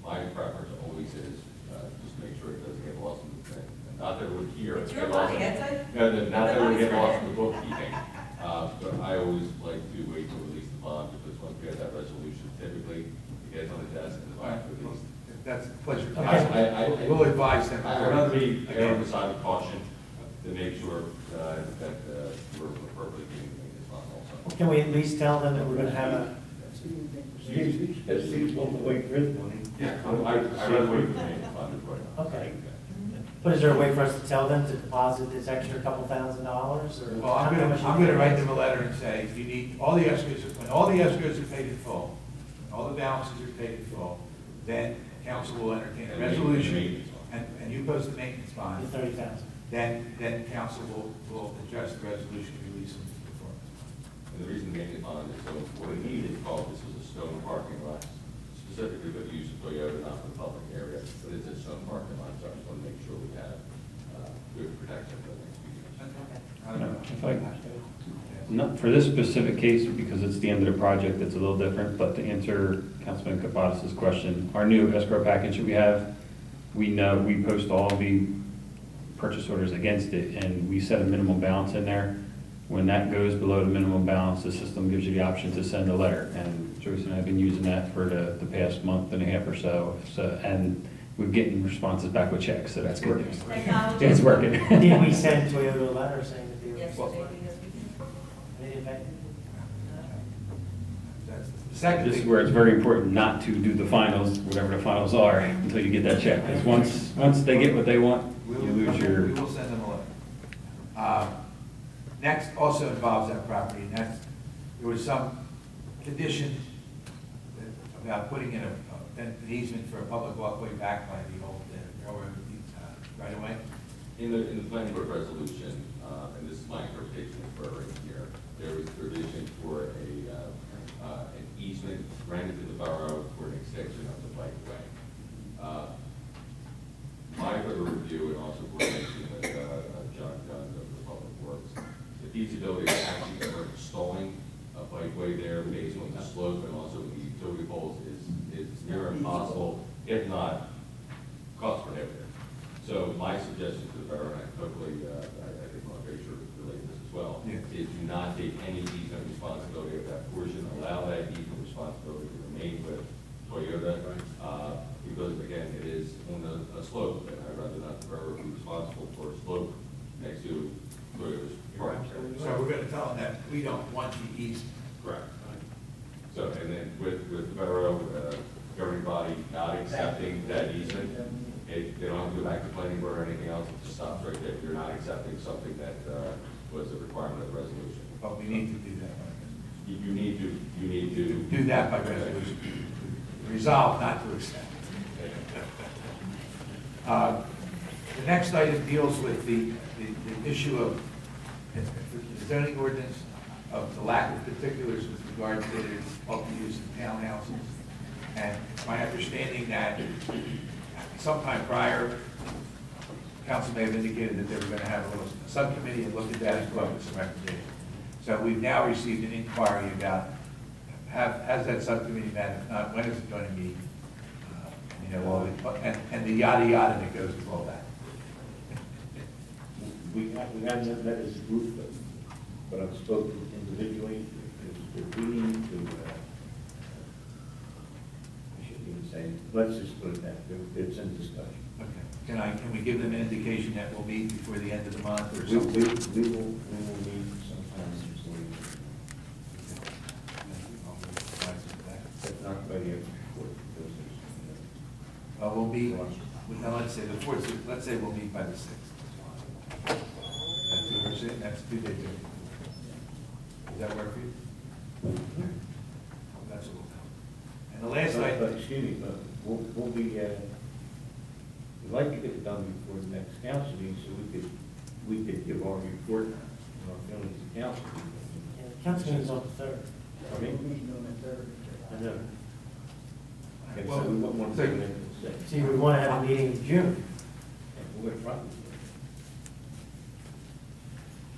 My preference always is just make sure it doesn't get lost in the thing. And not that it would here. It's your money, it's a. Not that it would get lost in the bookkeeping. But I always like to wait to release the bond, because once we have that resolution, typically it gets on the desk and the bond's released. That's a pleasure. We'll advise them. I'd rather be err on the side of caution to make sure that we're appropriately doing this bond also. Can we at least tell them that we're gonna have a, Steve's going to wait for his money. Yeah, I'd rather wait for the maintenance bond before I. okay. But is there a way for us to tell them to deposit this extra couple $1,000s, or? Well, I'm gonna write them a letter and say, you need, all the escrows, when all the escrows are paid in full, when all the balances are paid in full, then council will entertain a resolution, and you post the maintenance bond, The 30,000. then council will address the resolution and release them to performance. And the reason the maintenance bond is so important, we needed, called, this was a stone parking lot, specifically for the use of Toyota, not for the public area, but it's a stone parking lot, so I just want to make sure we have good protection for the next few years. I don't know. If I- Not for this specific case, because it's the end of the project, it's a little different, but to answer Councilman Kapadas' question, our new escrow package that we have, we know, we post all the purchase orders against it, and we set a minimum balance in there. When that goes below the minimum balance, the system gives you the option to send a letter, and Joyce and I have been using that for the past month and a half or so, and we're getting responses back with checks, so that's good news. Technology. It's working. Did we send Toyota a letter saying that they were? Yes, we did, yes, we did. They didn't pay? That's the second This is thing. where it's very important not to do the finals, whatever the finals are, until you get that check. Because once they get what they want, you lose your. We will send them a letter. Next also involves that property, and that's, there was some condition about putting in an easement for a public walkway back by the old railroad right away. In the planning board resolution, and this is my interpretation of where right here, there was provision for an easement granted to the borough for an extension of the bikeway. My further review and also coordination with John Gunn of the Public Works, the feasibility of actually ever installing a bikeway there based on the slope and also the utility poles is near impossible If not, cost prohibitive. So my suggestion to the borough, and hopefully, I think Mark Baker related this as well, Yeah. is do not take any easement responsibility of that portion. Allow that easement responsibility to remain with Toyota. Because again, it is on a slope, and I'd rather not the borough be responsible for a slope next to Toyota's property. So we're gonna tell them that we don't want the easement. Correct. So, and then with the borough, governing body not accepting that easement, they don't have to go back to planning board or anything else, it just stops right there. You're not accepting something that was a requirement of the resolution. But we need to do that. You need to. Do that by resolution. Resolve not to accept. The next item deals with the issue of the zoning ordinance of the lack of particulars with regard to the multi-use of townhouses. And my understanding that sometime prior, council may have indicated that they were going to have a little subcommittee and look at that and come up with some recommendations. So we've now received an inquiry about, has that subcommittee met? If not, when is it going to meet? You know, all the, and the yada yada that goes with all that. We haven't done that as a group, but I've spoken individually, to meeting, to, I shouldn't even say, let's just put it that, it's in discussion. Okay. Can we give them an indication that we'll meet before the end of the month or We something? will meet sometime before you, but not by the end of the court, because there's, We'll meet, now let's say the 4th, let's say we'll meet by the 6th. That's what we're saying, that's 2 days. Does that work for you? That's what we'll do. And the last item. excuse me, but we'll be, we'd like to get it done before the next council meeting, so we could give our report on our feelings to council. Yeah, the council meeting's on the 3rd. I mean, I know. Okay, Well, so we wouldn't want to take it into the sixth. See, we want to have a meeting in June. And we're going to try.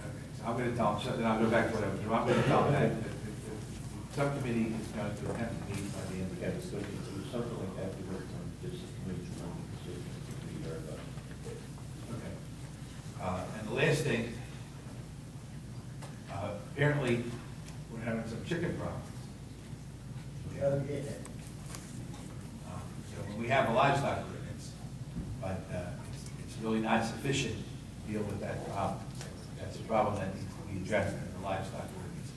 Okay, so I'm going to tell them, so then I'll go back to what I was doing. I'm going to tell them that the subcommittee is going to attempt to meet by the end of the Yeah, year. so if it was something like that, we worked on just committee to run the decision, to be very much. Okay. And the last thing, apparently, we're having some chicken problems. So when we have a livestock ordinance, but it's really not sufficient to deal with that problem. That's a problem that needs to be addressed in the livestock ordinance.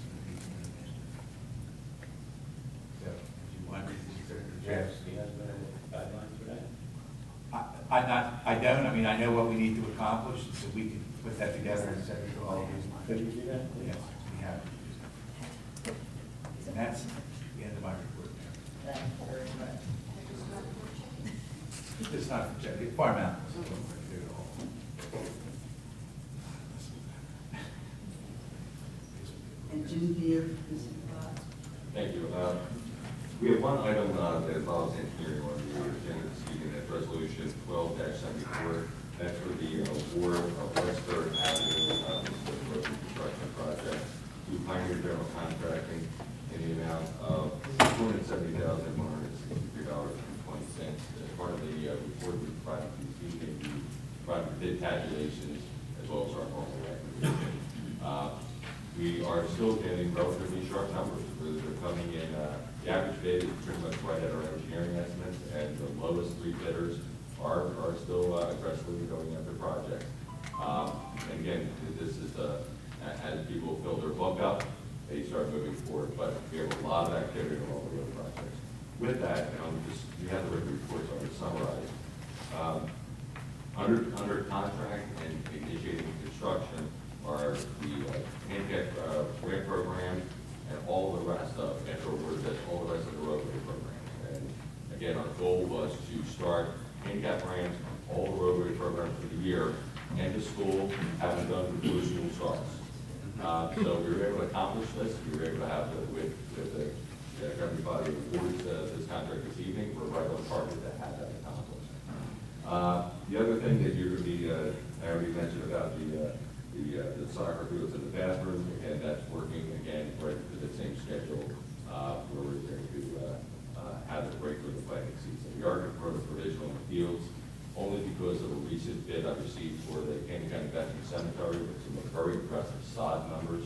So if you want to address. Yes, he has been a guideline for that. I don't, I mean, I know what we need to accomplish, so we can put that together and send it to all of you. Could you do that? Yes, we have. And that's the end of my report. Thank you very much. It's not, farm animals. And Jim, do you, Thank you. We have one item that involves engineering on the agenda this evening, that's resolution 12-74. That's for the award of West Third Avenue, road construction project to Pioneer General Contracting in the amount of $270,163.20. As part of the report we provided this evening, we provided bid tabulations as well as our normal recommendation. We are still getting relatively sharp numbers. They're coming in, the average bid is pretty much right at our engineering estimates, and the lowest 3 bidders are still aggressively going after projects. And again, this is as people fill their book up, they start moving forward, but we have a lot of activity on all the other projects. With that, we have the written reports on to summarize. Under contract and initiating construction are the handicap grant program and all the rest of, after award this, all the rest of the roadway programs. And again, our goal was to start handicap grants, all the roadway programs for the year, end of school, having done before school starts. So we were able to accomplish this. We were able to have, with everybody awards this contract this evening, we're right on target to have that accomplished. The other thing that you're going to be, I already mentioned about the soccer fields in the bathroom, and that's working again right to the same schedule where we're going to have a break for the planning season. We are going to recent bid I received for the Canyon County Veterans Cemetery with some very impressive sod numbers.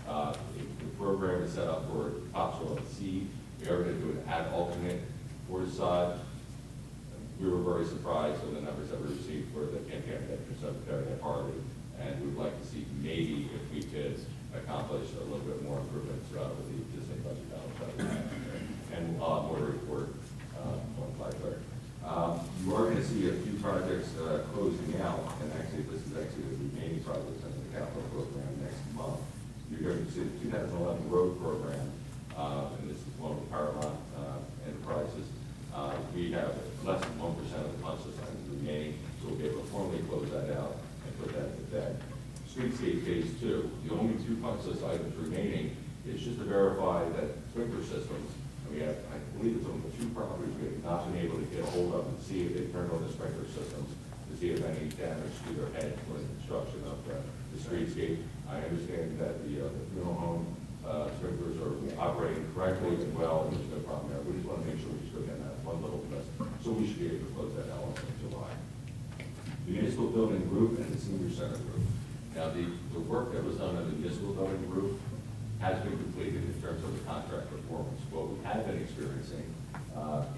The program is set up for topsoil and seed. We are going to do an ad alternate for the sod. We were very surprised with the numbers that we received for the Canyon County Veterans Cemetery at Harley, and we'd like to see maybe if we could accomplish a little bit more improvements with the existing budget balance that we have. And I'll have more to report on Flagler. You are going to see a few projects closing out, and actually this is actually the remaining projects under the capital program next month. You're going to see the 2011 road program, and this is one of the Paramount enterprises. We have less than 1% of the punch list items remaining, so we'll be able to formally close that out and put that to bed. Streetscape Phase 2, the only 2 punch list items remaining is just to verify that sprinkler systems, and we have, I believe it's on the 2 properties we have not been able to get a hold of and see if they turned on the sprinkler systems, to see if any damage to their head during the construction of the streetscape. I understand that the funeral home sprinklers are operating correctly and well, and there's no problem there. We just want to make sure we still get that one little list. So we should be able to close that out in July. The municipal building roof and the senior center roof. Now, the work that was done on the municipal building roof has been completed in terms of the contract performance. What we have been experiencing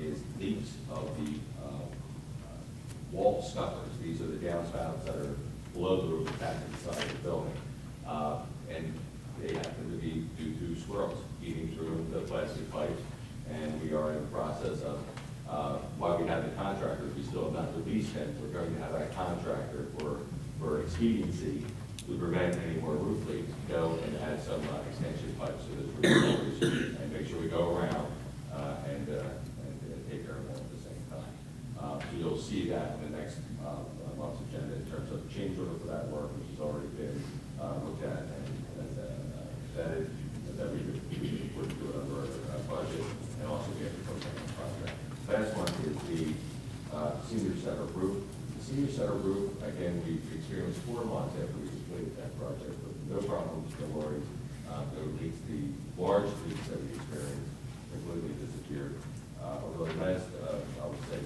is leaks of the wall scuppers. These are the downspouts that are below the roof attached to the side of the building. And they happen to be due to squirrels eating through the plastic pipes. And we are in the process of, while we have the contractor, we still have not released him. We're going to have that contractor for expediency to prevent any more roof leaks, go and add some extension pipes to this roof and make sure we go around and take care of them at the same time. So you'll see that in the next month's agenda in terms of change order for that work, which has already been looked at, and that we could do it under our budget, and also we have to put that on the project. Last one is the senior center roof. The senior center roof, again, we've experienced 4 months after we completed that project, with no problems, no worries. No leaks. The large leaks that we experienced completely disappeared. Over the last, I would say,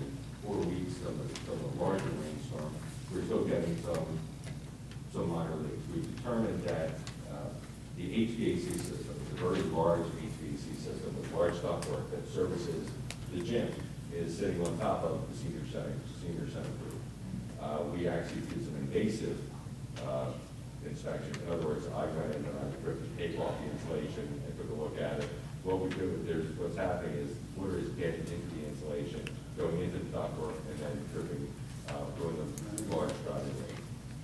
4 weeks of a larger rainstorm, we're still getting some minor leaks. We've determined that the HVAC system, the very large HVAC system with large ductwork that services the gym, is sitting on top of the senior center roof. We actually did some invasive inspection. In other words, I went in and I ripped the tape off the insulation and took a look at it. What we do, what's happening is water is getting into the insulation, going into the ductwork, and then dripping through the large driving lane.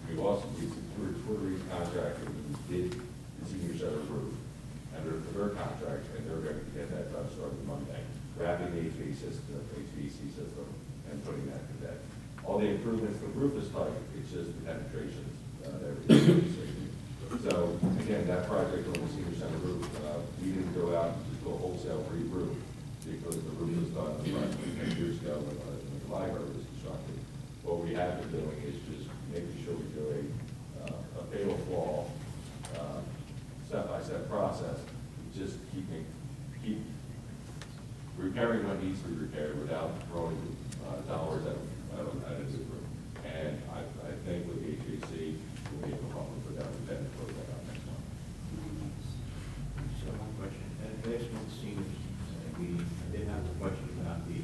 We secured a Puerto Rican contractor who did the senior center roof under their contract, and they're going to get that done starting Monday, wrapping the HVAC system and putting that to bed. All the improvements, the roof is tight, it's just the penetrations that we're seeing. So again, that project on the senior center roof, we didn't go out and just do a wholesale re-roof because the roof was done approximately 10 years ago when the library was constructed. What we have been doing is just making sure we do a fatal flaw step-by-step process, just keep repairing what needs to be repaired without throwing dollars at a new roof. And I think with the HVAC, we'll be able to probably put down the pen and close that out next month. So one question, last month seniors, we did have a question about the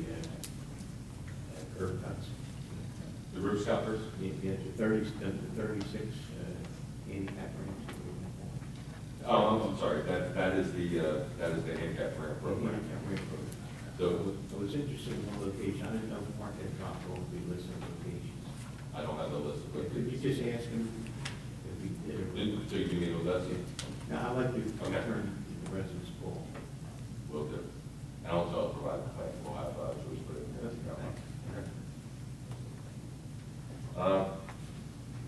curb cuts. The roof scuppers? Yeah, the 36 handicap ramps. Oh, I'm sorry, that is the handicap ramp program. So it's interesting, one location, I didn't know if Mark had dropped off the list of locations. I don't have the list of Could you just ask him if he did or? So you need a list? No, I'd like to Okay. turn the residents' call. Will do. And also I'll provide the plan, we'll have Joyce put it in there.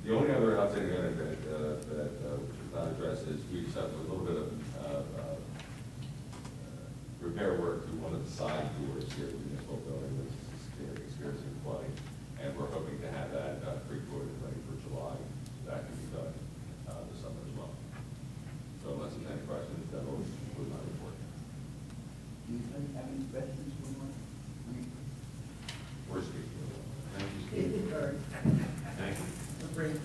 The only other outstanding item that which was not addressed is we just have a little bit of repair work to one of the side doors here at the municipal building, which is experiencing flooding. And we're hoping to have that pre-quoted ready for July. That can be done this summer as well. So unless there's any questions, that will conclude my report. Anybody have any questions for Mark? We're speaking. Thank you, Steve. Free.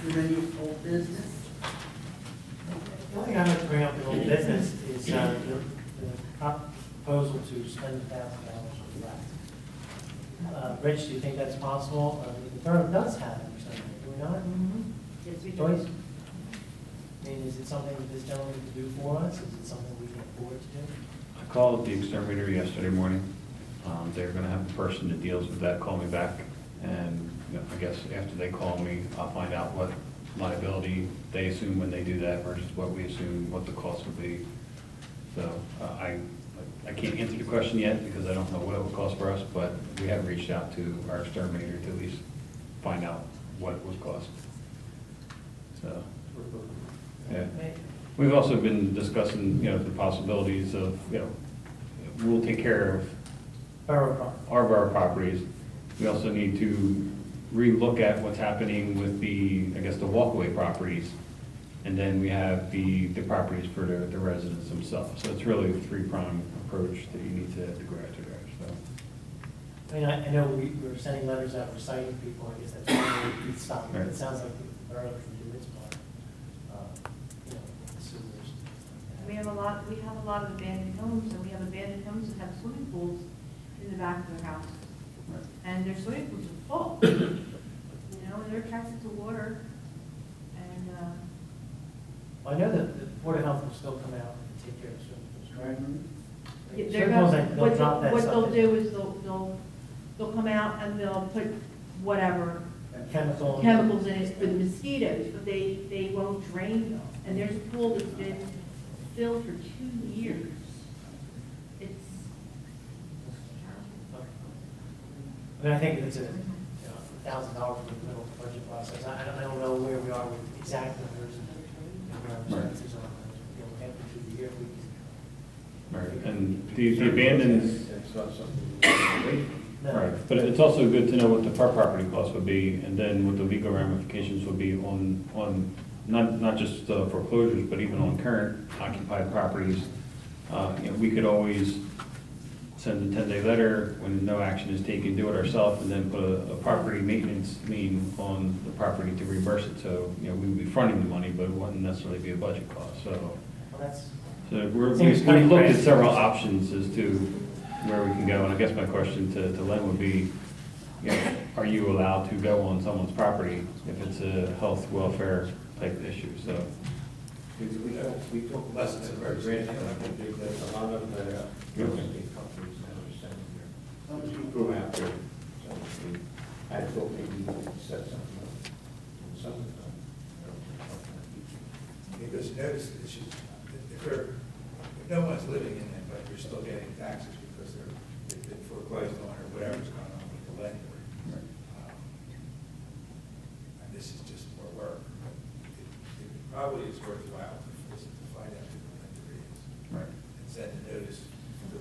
Is there any old business? The only thing I'd like to bring up in old business is the proposal to spend $1,000 for the rats. Rich, do you think that's possible? The borough does have an exterminator, do we not? Yes, we do. Joyce? I mean, is it something that this gentleman can do for us? Is it something we can afford to do? I called the exterminator yesterday morning. They're gonna have the person that deals with that call me back, and I guess after they call me, I'll find out what liability they assume when they do that versus what we assume, what the cost would be. So, I can't answer the question yet because I don't know what it would cost for us, but we have reached out to our exterminator to at least find out what it would cost. So, yeah. We've also been discussing, the possibilities of, we'll take care of our borough properties. We also need to relook at what's happening with the walkaway properties. And then we have the properties for the residents themselves. So it's really a three-pronged approach that you need to go after there, so. I mean, I know we were sending letters out for citing people, I guess that's why we stopped. Right. It sounds like the borough can do its part, the sewers. We have a lot of abandoned homes, and we have abandoned homes that have swimming pools in the back of their house. Right. And their swimming pools are full, and they're attracted to water. And, Well, I know that the Board of Health will still come out and take care of the swimming pools, correct? they're Swimming pools, gonna, they'll drop that what stuff they'll in. do is they'll come out and they'll put whatever Chemical. chemicals in it for the mosquitoes, but they won't drain them. And there's a pool that's been filled for 2 years. It's I mean, I think it's $1,000 for the middle of the budget process. I don't know where we are with exact numbers and where our expenses are. After through the year, we can. Right, and the abandoned, That's not something. No. right, but it's also good to know what the property cost would be, and then what the legal ramifications would be on not just foreclosures, but even on current occupied properties. We could always send a 10-day letter when no action is taken, do it ourselves, and then put a property maintenance lien on the property to reimburse it. So, we would be fronting the money, but it wouldn't necessarily be a budget cost, so. Well, that's, So Seems we kind of looked at crazy. several options as to where we can go, and I guess my question to Len would be, are you allowed to go on someone's property if it's a health, welfare type issue, so. We talk about Less than that, there's a lot of real estate companies that are sending their people out there. So I thought maybe we could set something up. Something up. Because notice, if no one's living in it, but you're still getting taxes because they've been foreclosed on or whatever's going on with the landlord. And this is just more work. It probably is worthwhile to find out who the lender is. Right. And send a notice.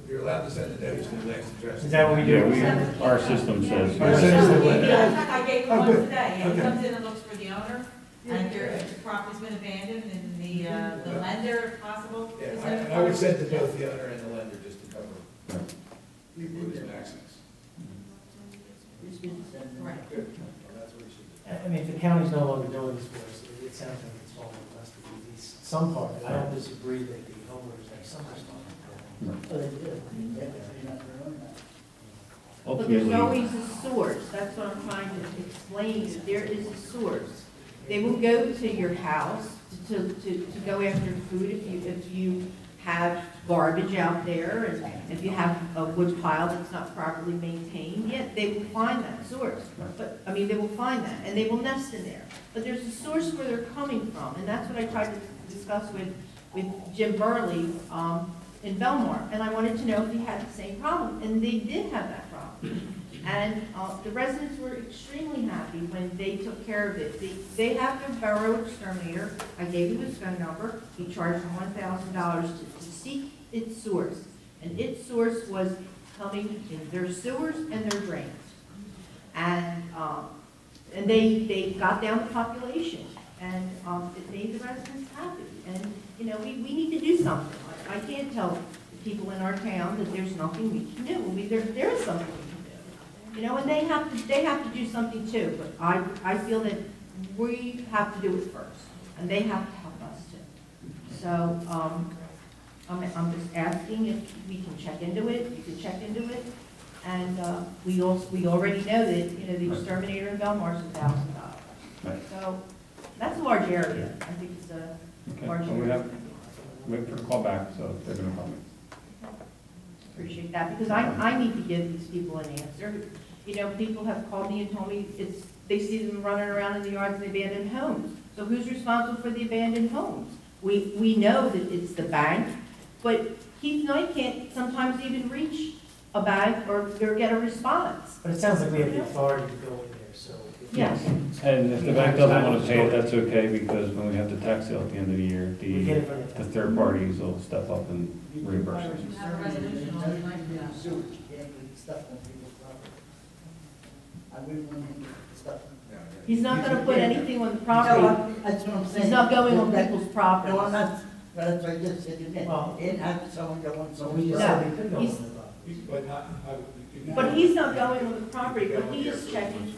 You're allowed to send a notice to the next address. Is that what we do? Yeah, our system says. Our system would- I gave him Oh, one good. today, and he Okay. comes in and looks for the owner, and if the property's been abandoned, and the lender, if possible. Yeah, is and I would send to both the owner and the lender just to cover lose access. Right. Good. Well, that's what you should do. I mean, if the county's no longer doing this for us, it sounds like it's falling on us to do these, some part. I don't disagree that the homeowners have some responsibility. But there's Ultimately, always a source, that's what I'm trying to explain, that there is a source. They will go to your house to go after food if you have garbage out there, and if you have a wood pile that's not properly maintained, yet they will find that source. But, they will find that, and they will nest in there. But there's a source where they're coming from, and that's what I tried to discuss with Jim Burley, in Belmar, and I wanted to know if he had the same problem, and they did have that problem. And the residents were extremely happy when they took care of it. They have their borough exterminator. I gave him his phone number. He charged them $1,000 to seek its source, and its source was coming in their sewers and their drains. And they got down the population, and it made the residents happy. And we need to do something. I can't tell the people in our town that there's nothing we can do. There is something we can do. You know, and they have to do something too, but I feel that we have to do it first, and they have to help us too. So, I'm just asking if we can check into it, you can check into it, and, we already know that, you know, the exterminator in Belmar is $1,000. Right. So, that's a large area, I think it's a Okay, large well, we area. have, wait for the call back, so they're gonna call me. Appreciate that, because I need to give these people an answer. You know, people have called me and told me they see them running around in the yards of the abandoned homes. So who's responsible for the abandoned homes? We know that it's the bank, but Keith Knight can't sometimes even reach a bank or get a response. But it sounds like we have the authority to go in there, so. Yes. And if the bank doesn't want to pay it, that's okay, because when we have the tax sale at the end of the year, We get it from the the third parties will step up and reimburse us. You have a resolution on the night, yeah. Sewage, you can't put stuff on people's property. I wouldn't want him to put stuff. He's not gonna put anything on the No, property. that's what I'm saying. He's not going on That- people's property. No, I'm not, that's what I just said, you Well- didn't have someone go on We someone's just property. said we could go on he's- the property. But not, But he's not going on the property, but he is checking.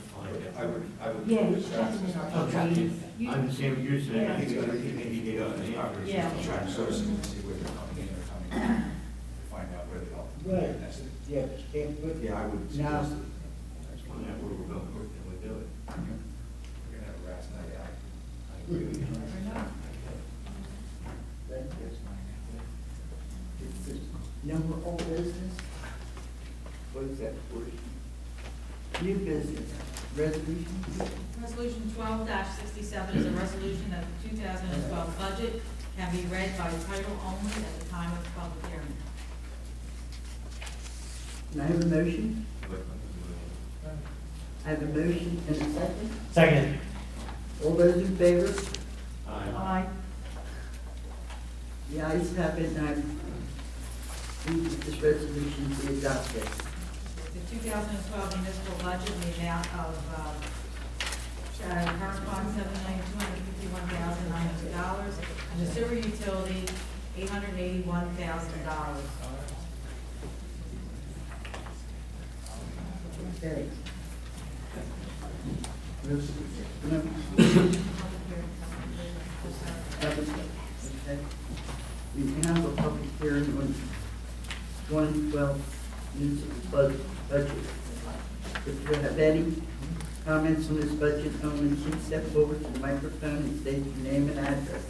I would. Yeah, he's checking in our property. I understand what you're saying. Yeah. I think he did on the property. Yeah. Track sourcing to see where they're coming in or coming out, to find out where they are. Right. That's it. Yeah, but you can't put. Yeah, I would No. suggest it. That's why we're going, we'll do it. We're gonna have a rat's night out. I agree with you. No more old business? What is that for? New business, resolution? Resolution 12-67 is a resolution that the 2012 budget can be read by title only at the time of the public hearing. Can I have a motion? I have a motion and a second. Second. All those in favor? Aye. The ayes have it, and I move that this resolution be adopted. The 2012 municipal budget in the amount of, current fund, $7,251,900, and the sewer utility, $881,000. Okay. No. Okay. We have a public hearing on 2012 municipal budget. If you have any comments on this budget, only please step forward to the microphone and state your name and address.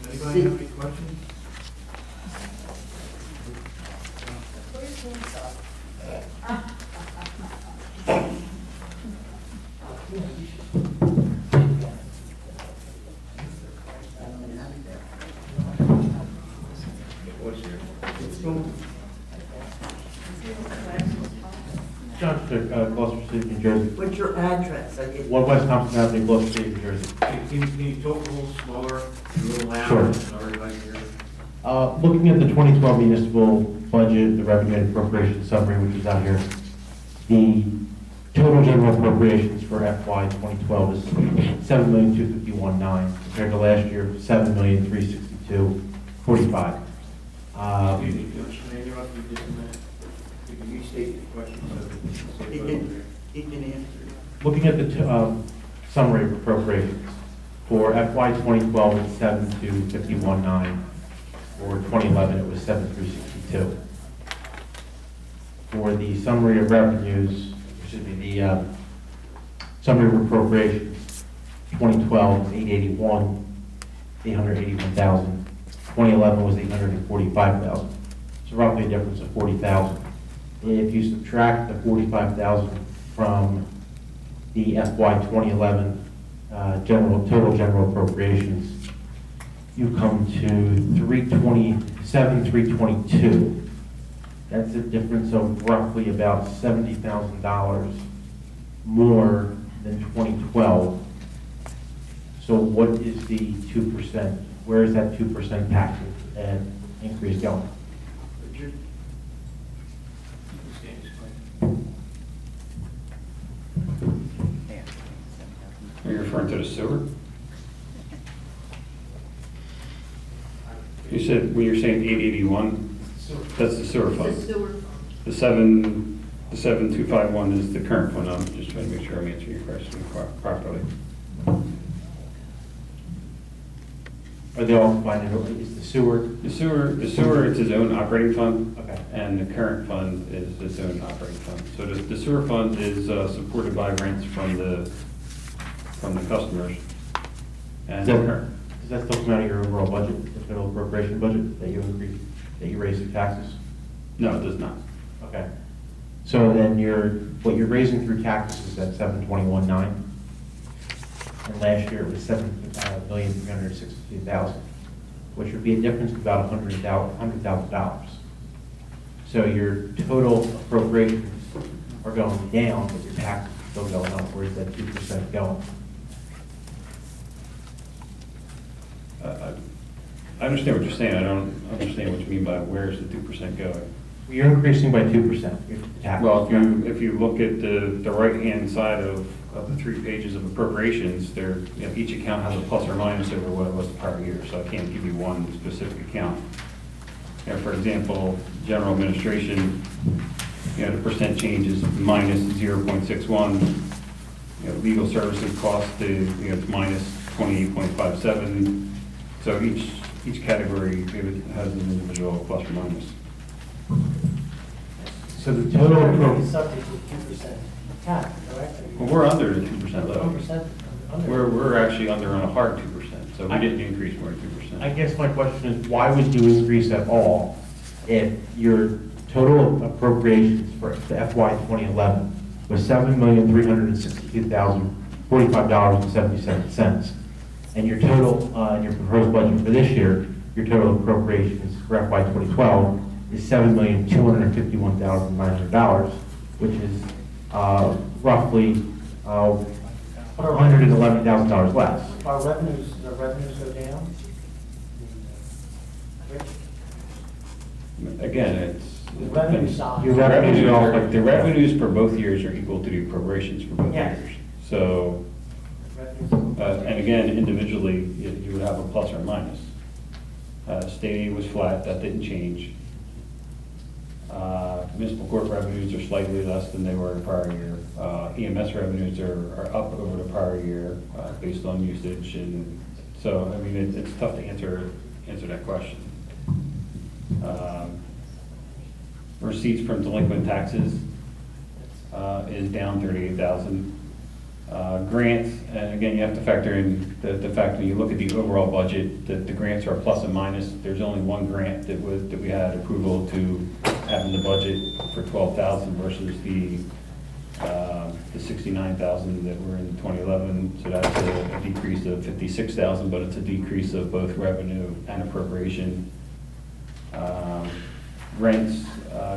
Anybody have any questions? What's here? John Strick, Gloucester City, New Jersey. What's your address? I get. 1 West Thompson Avenue, Gloucester City, New Jersey. Can you talk a little slower, a little Sure. louder, so everybody hears? Looking at the 2012 municipal budget, the revenue and appropriation summary, which is out here, the total general appropriations for FY 2012 is $7,251,900 compared to last year, $7,362,45. Excuse me, can I interrupt you just a minute? Can you restate the question? He can answer. Looking at the summary of appropriations, for FY 2012, it's 7,251,900. For 2011, it was 7,362. For the summary of revenues, excuse me, the summary of appropriations, 2012 was 881,000. 2011 was 845,000. So roughly a difference of 40,000. If you subtract the 45,000 from the FY 2011 total general appropriations, you come to 322. That's a difference of roughly about $70,000 more than 2012. So what is the 2%? Where is that 2% tax increase going? you referring to the sewer? You said, when you're saying 881, that's the sewer fund. The 7251 is the current fund. I'm just trying to make sure I'm answering your question properly. Are they all combined? Is the sewer? The sewer, it's its own operating fund. Okay. And the current fund is its own operating fund. So the sewer fund is supported by rents from the customers. And Does that still come out of your overall budget, the total appropriation budget that you increase, that you raise through taxes? no, it does not. Okay. So then what you're raising through taxes is at 721.9, and last year it was 7,362,000, which would be a difference of about $100,000. So your total appropriations are going down, but your taxes are still going up. Where's that 2% going? I understand what you're saying. I don't understand what you mean by where's the 2% going. You're increasing by 2%. Your taxes. Well, if you look at the right-hand side of the 3 pages of appropriations, each account has a plus or minus over what it was the prior year, so I can't give you one specific account. For example, general administration, the percent change is minus 0.61. Legal services cost it's minus 28.57. So each category has an individual plus or minus. So the total It's subject to 2% cap, correct? Well, we're under the 2% level. 1% under. We're actually under on a hard 2%, so we didn't increase more than 2%. I guess my question is, why would you increase at all if your total appropriations for the FY 2011 was $7,362,045.77, and your total, your proposed budget for this year, your total appropriations for FY 2012 is $7,251,900, which is roughly $111,000 less. Our revenues go down? Again, it's. The revenue side. Your revenues are all- The revenues for both years are equal to the appropriations for both Yes. years. So, and again, individually, you would have a plus or minus. State aid was flat, that didn't change. Municipal court revenues are slightly less than they were in prior year. EMS revenues are up over the prior year based on usage, and so, I mean, it's tough to answer that question. Receipts from delinquent taxes is down 38,000. Grants, and again, you have to factor in the fact when you look at the overall budget, that the grants are plus and minus. There's only one grant that we had approval to have in the budget for 12,000 versus the 69,000 that were in 2011. So that's a decrease of 56,000, but it's a decrease of both revenue and appropriation. Rents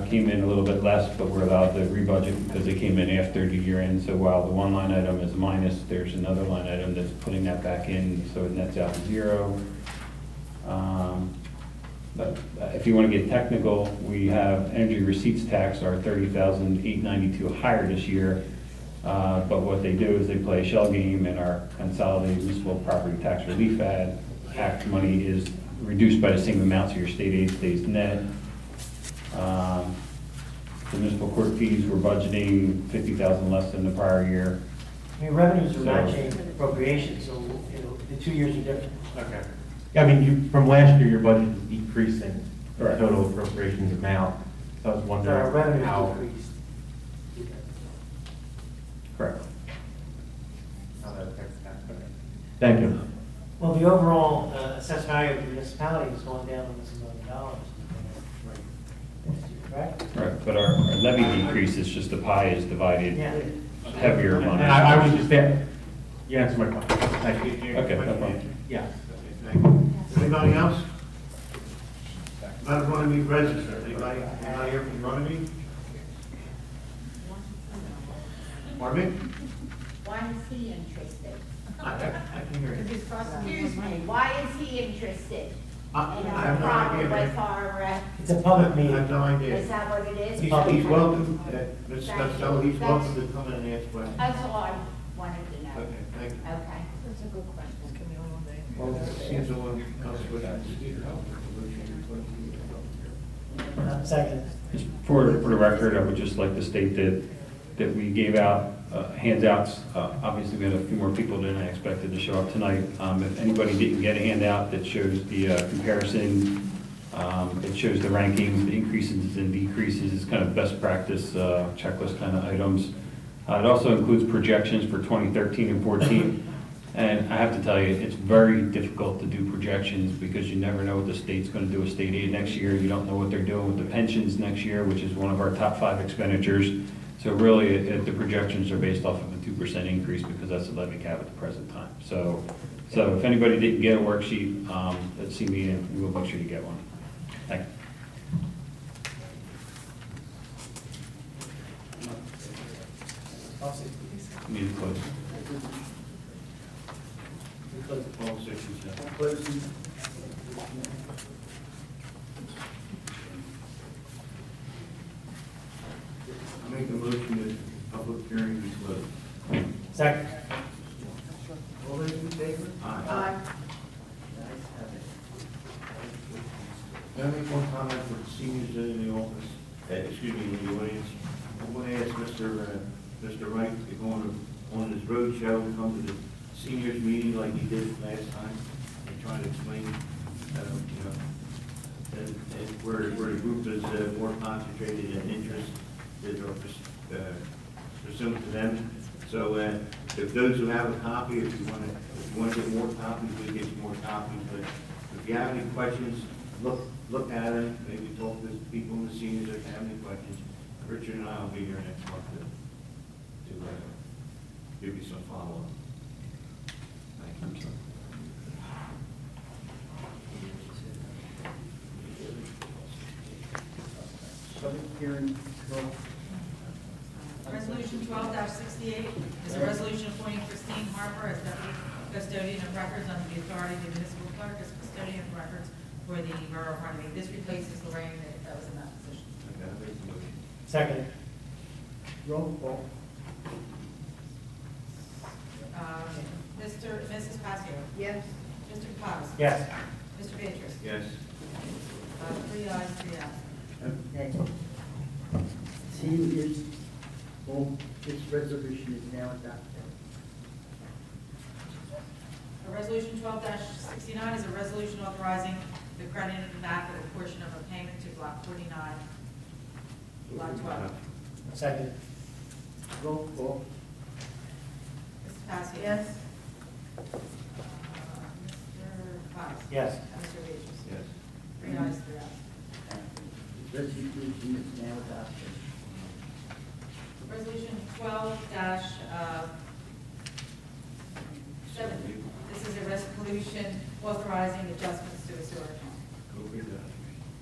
came in a little bit less, but we're allowed to rebudget because they came in after the year end. So while the one line item is minus, there's another line item that's putting that back in, so it nets out to 0. But if you want to get technical, we have energy receipts tax are 30,892 higher this year. But what they do is they play a shell game, and our consolidated municipal property tax relief act money is reduced by the same amount, so your state aid stays net. The municipal court fees, we're budgeting 50,000 less than the prior year. I mean, revenues are matching appropriations, so, the 2 years are different. Okay. Yeah, I mean, from last year, your budget is decreasing, the Correct. total appropriations amount. So I was So our wondering revenues how. decreased. Correct. how that affects tax. Okay. Thank you. Well, the overall assessed value of the municipality has gone down almost $1 million. Correct? Right, but our levy decrease is just the pie is divided Yeah. heavier on And it. I was just there. You answered my question. Thank you. Okay, no problem. Yes. Thank you. Anybody else? About Runnemede register, anybody here from Runnemede? Pardon me? Why is he interested? I can hear you. Excuse me, why is he interested? I have no Problem idea. with our, It's a public I meeting. have no is idea. that what it is? He's welcome, Ms. Costello, he's welcome to come in and ask questions. That's all wanted to know. Okay, thank you. Okay. That's a good question. Well, seems someone else would have to speak. Second. For the record, I would just like to state that we gave out handouts. Obviously, we had a few more people than I expected to show up tonight. If anybody didn't get a handout that shows the comparison, it shows the rankings, the increases and decreases, it's kind of best practice checklist kind of items. It also includes projections for 2013 and 14. And I have to tell you, it's very difficult to do projections because you never know what the state's going to do with state aid next year. You don't know what they're doing with the pensions next year, which is one of our top 5 expenditures. So really, the projections are based off of a 2% increase because that's the levy cap at the present time. So if anybody didn't get a worksheet, let's see me and we will make sure you get one. Thank you. Need to close. All 67. Closing. I make a motion that public hearing be closed. Second. All those in favor? Aye. Ayes have it. Can I make one comment for the seniors in the office, excuse me, in the audience? I want to ask Mr. Wright to go on his road show and come to the seniors meeting like he did last time and try to explain, and where the group is more concentrated in interests that are pursuant to them. So if those who have a copy, if you want to get more copies, we'll get you more copies. But if you have any questions, look at them, maybe talk to people in the seniors if they have any questions. Richard and I will be here next month to give you some follow-up. Thank you. Public hearing, Resolution 12-68 is a resolution appointing Christine Harper as deputy custodian of records under the authority of the municipal clerk as custodian of records for the Borough of Runnemede. This replaces Lorraine that was in that position. Okay, I make the motion. Second. roll call. Mrs. Passio. Yes. Mr. Paz. Yes. Mr. Beatrice. Yes. 3 ayes, 3 absent. Okay. Seniors, well, this resolution is now adopted. A resolution 12-69 is a resolution authorizing the credit in the back of a portion of a payment to Block 49, Lot 12. Second. Roll call. Mrs. Passio. Yes. Mr. Paz. Yes. And Mr. Beatrice. Yes. 3 ayes, 3 absent. Resolution is now adopted. Resolution 12-70. This is a resolution authorizing adjustments to the sewer account. Go read that.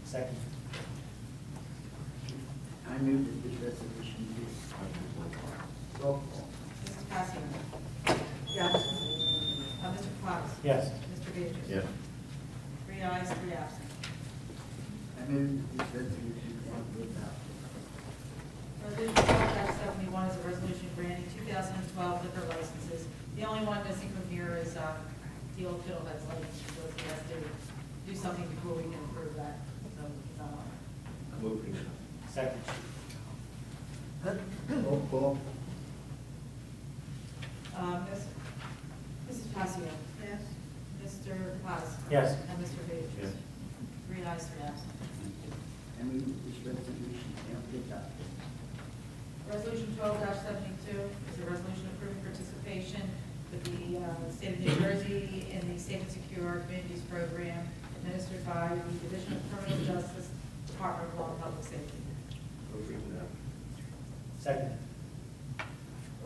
Second. I move that this resolution be roll call. Mrs. Passio. Yes. Mr. Paz. Yes. Mr. Beatrice. Yes. 3 ayes, 3 absent. I move that this resolution now be adopted. Resolution 12-71 is a resolution granting 2012 liquor licenses. The only one missing from here is the old fiddlehead's license, because he has to do something before we can approve that. So it's not on. I'm moving it. Second. Roll call. Mrs. Passio. Yes. Mr. Paz. Yes. And Mr. Beatrice. Yes. 3 ayes, 3 absent. I move that this resolution now be adopted. Resolution 12-72 is a resolution approving participation with the state of New Jersey in the Safe and Secure Communities Program administered by the Division of Criminal Justice, Department of Law and Public Safety. Go read that. Second.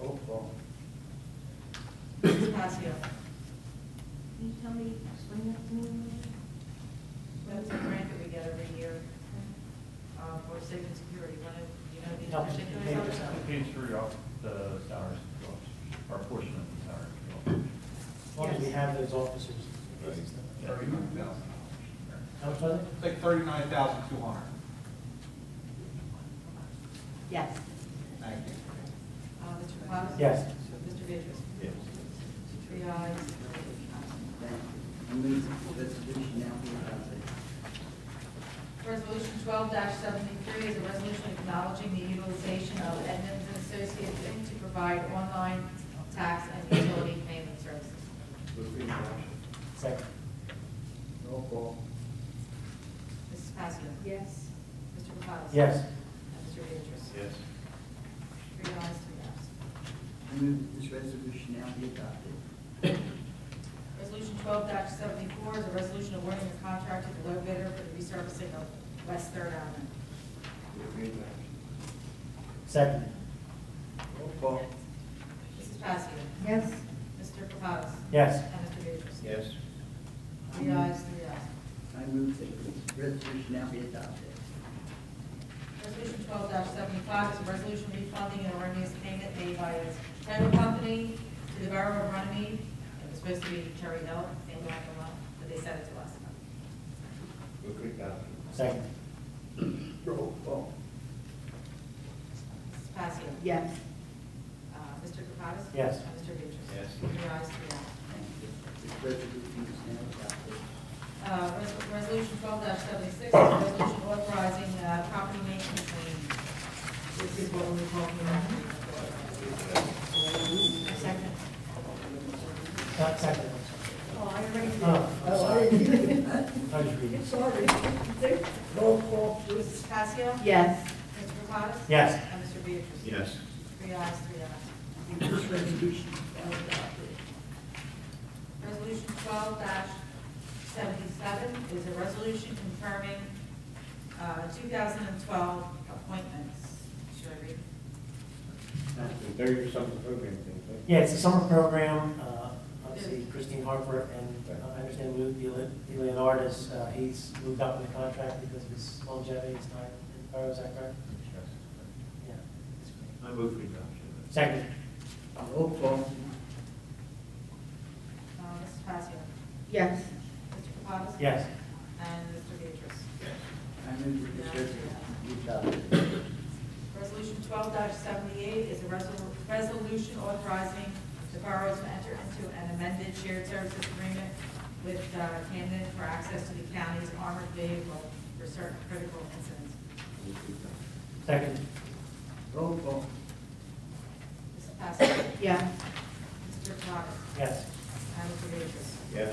Roll call. Mrs. Passio. Can you tell me, explain that to me? That's a grant that we get every year for safe and security. You know the Helps particulars pay of for it? something. Pays for the salaries, or a portion of the salary. As long as we have those officers. $39,000. How much was it? It's like $39,200. Yes. Thank you. Mr. Paz? Yes. Mr. Beatrice? Yes. 3 ayes. Thank you. I move the resolution now be adopted. Resolution 12-73 is a resolution acknowledging the utilization of Edmonds and Associates Inc. to provide online tax and utility payment services. Move for adoption. Second. Roll call. Mrs. Passios? Yes. Mr. Capello? Yes. And Mr. Beatrice? Yes. 3 ayes, 3 absent. I move that this resolution now be adopted. Resolution 12-74 is a resolution awarding a contract to the low bidder for the resurfacing of West Third Avenue. Move for adoption. Second. Roll call. Mrs. Passios? Yes. Mr. Capello? Yes. And Mr. Beatrice? Yes. 3 ayes, 3 absent. I move that this resolution now be adopted. Resolution 12-75 is a resolution refunding an erroneous payment made by its title company to the Borough of Runnemede. It was supposed to be Cherry Hill, came back a lot, but they sent it to us. Move for adoption. Second. Roll call. Mrs. Passios? Yes. Mr. Capello? Yes. And Mr. Beatrice? Yes. 3 ayes, 3 absent. Thank you. This resolution is now adopted. Resolution 12-76 is a resolution authorizing property maintenance lien. This is what we were talking about. Second. Second. Oh, I already did. Oh, I didn't hear you. I was reading. Sorry. Roll call, please. Mrs. Passios? Yes. Mr. Capello? Yes. And Mr. Beatrice? Yes. 3 ayes, 3 absent. This resolution is now adopted. Resolution 12-77 is a resolution confirming 2012 appointments. Should I read? They're your summer program things, right? Yeah, it's a summer program. Obviously, Christine Harper and I understand Lou Leonardis, he's moved up in the contract because of his longevity, his time in the borough, is that correct? Yeah. That's great. I move for adoption. Second. Roll call. Mrs. Passios? Yes. Mr. Capello? Yes. And Mr. Beatrice? I move that this resolution be adopted. Resolution 12-78 is a resolution authorizing the boroughs to enter into an amended shared services agreement with Camden for access to the county's armored vehicle for certain critical incidents. Move for adoption. Second. Roll call. Mrs. Passios? Yes. Mr. Capello? Yes. And Mr. Beatrice? Yes.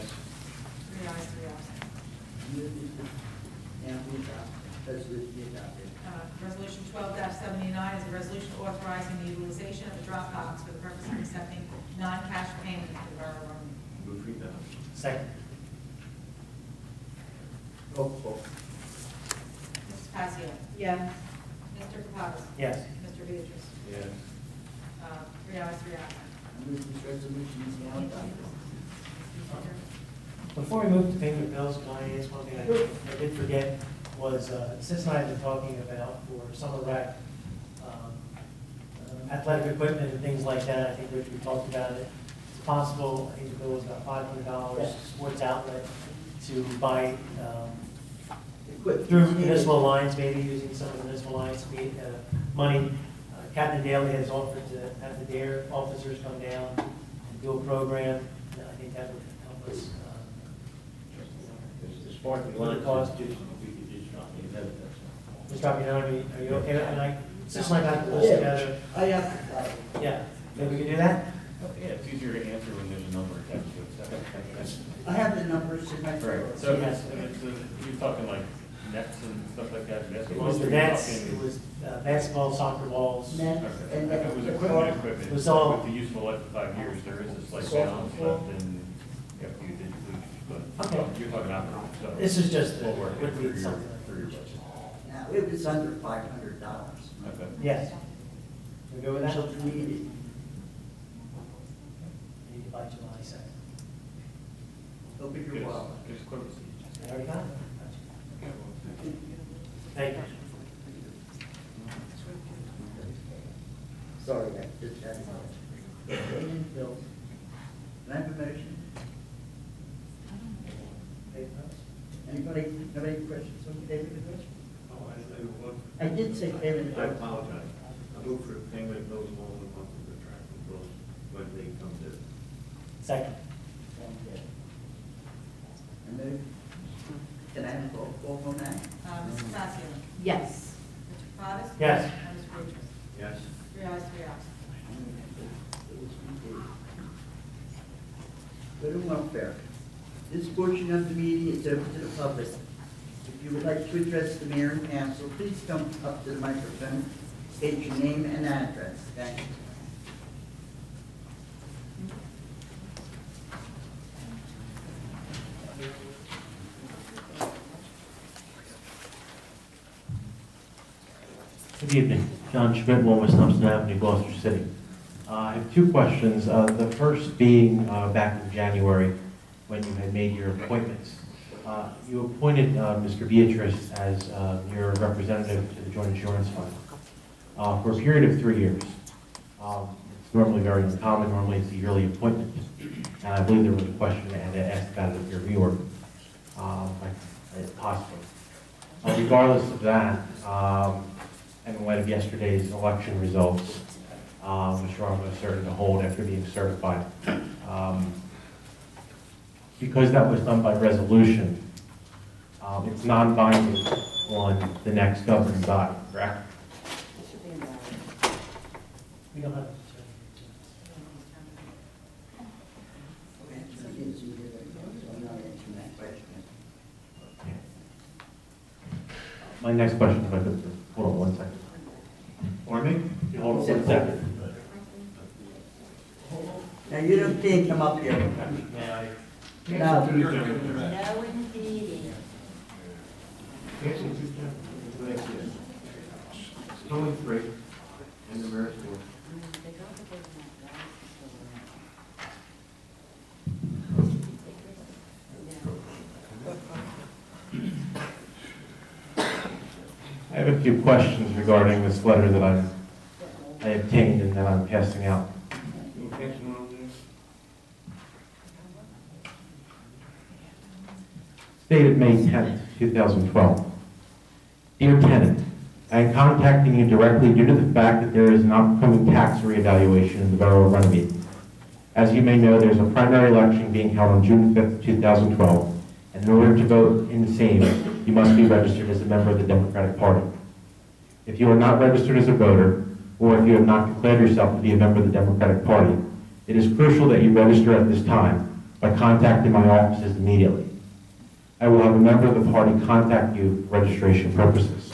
3 ayes, 3 absent. I move that this now be adopted. Resolution be adopted. Resolution 12-79 is a resolution authorizing the utilization of the drop box for the purpose of accepting non-cash payment to the borough of Runnemede. Move for adoption. Second. Roll call. Mrs. Passios? Yes. Mr. Capello? Yes. Mr. Beatrice? Yes. 3 ayes, 3 absent. I move this resolution is now adopted. Before we move to payment of bills, can I ask one thing I did forget? Was, Sis and I have been talking about for summer rec, athletic equipment and things like that. I think Rich, we talked about it. It's possible, I think the bill was about $500, sports outlet, to buy, Equipment. through municipal lines, maybe using some of the municipal lines to meet money. Captain Daly has offered to have the DARE officers come down and do a program. And I think that would help us. As far as the What line it costs. we could just drop me a note, that's Ms. Robbie, are you okay? And I, since I got the list together, I have to. yeah, maybe we can do that? Yeah, it's easier to answer when there's a number attached to it. So. I have the numbers in my. Right, so Yes. you're talking like nets and stuff like that? It basketball, was or the you're nets, talking- it was basketball, soccer balls. Nets Okay. and. If it was equipment, It was all- with the useful life of 5 years, there is a slight Soft balance ball. left in, you have to use digitally, but Okay. you're talking out, so. This is just, We'll work it would for be your, something. for your budget. Now, it was under $500. Okay. Yes. We go with that? Children need it. Need to buy July 2nd. Open Get your us- wallet. get us quick receipts. I already got it. Thank you. Sorry, I just had it. Payment bills. Can I have a motion? Anybody have any questions on payment of bills? Oh, I didn't know what. I did say payment of I bills. apologize. I move for payment of bills along with monthly contractual bills when they come to. Second. I move. Can I have a roll call on that? Mrs. Casio. Yes. Mr. Cottis? Yes. And Ms. Waitress? Yes. 3 ayes, 3 ayes. Good and welfare. This portion of the meeting is open to the public. If you would like to address the mayor and council, please come up to the microphone, state your name and address. Thank you. Good evening. John Schmidt, 1 West Thompson Avenue, Gloucester City. I have 2 questions. The first being back in January when you had made your appointments. You appointed Mr. Beatrice as your representative to the Joint Insurance Fund for a period of 3 years. It's normally very uncommon. Normally it's a yearly appointment. And I believe there was a question I had to ask about it at your reorg, if possible. Regardless of that, and in light of yesterday's election results, which are almost certain to hold after being certified. Because that was done by resolution, it's non-binding on the next governing body, correct? We don't have. My next question, if I could, hold on 1 second. Pardon me? You hold on 1 second. Now, you don't think come up here. May I? No. No, indeed. It's only 3, and the mayor's 4. I have a few questions regarding this letter that I obtained and that I'm passing out. You pass it on there? Dated May 10th, 2012. Dear tenant, I am contacting you directly due to the fact that there is an upcoming tax reevaluation in the Borough of Runnemede. As you may know, there's a primary election being held on June 5th, 2012, and in order to vote in the same, you must be registered as a member of the Democratic Party. If you are not registered as a voter, or if you have not declared yourself to be a member of the Democratic Party, it is crucial that you register at this time by contacting my offices immediately. I will have a member of the party contact you for registration purposes.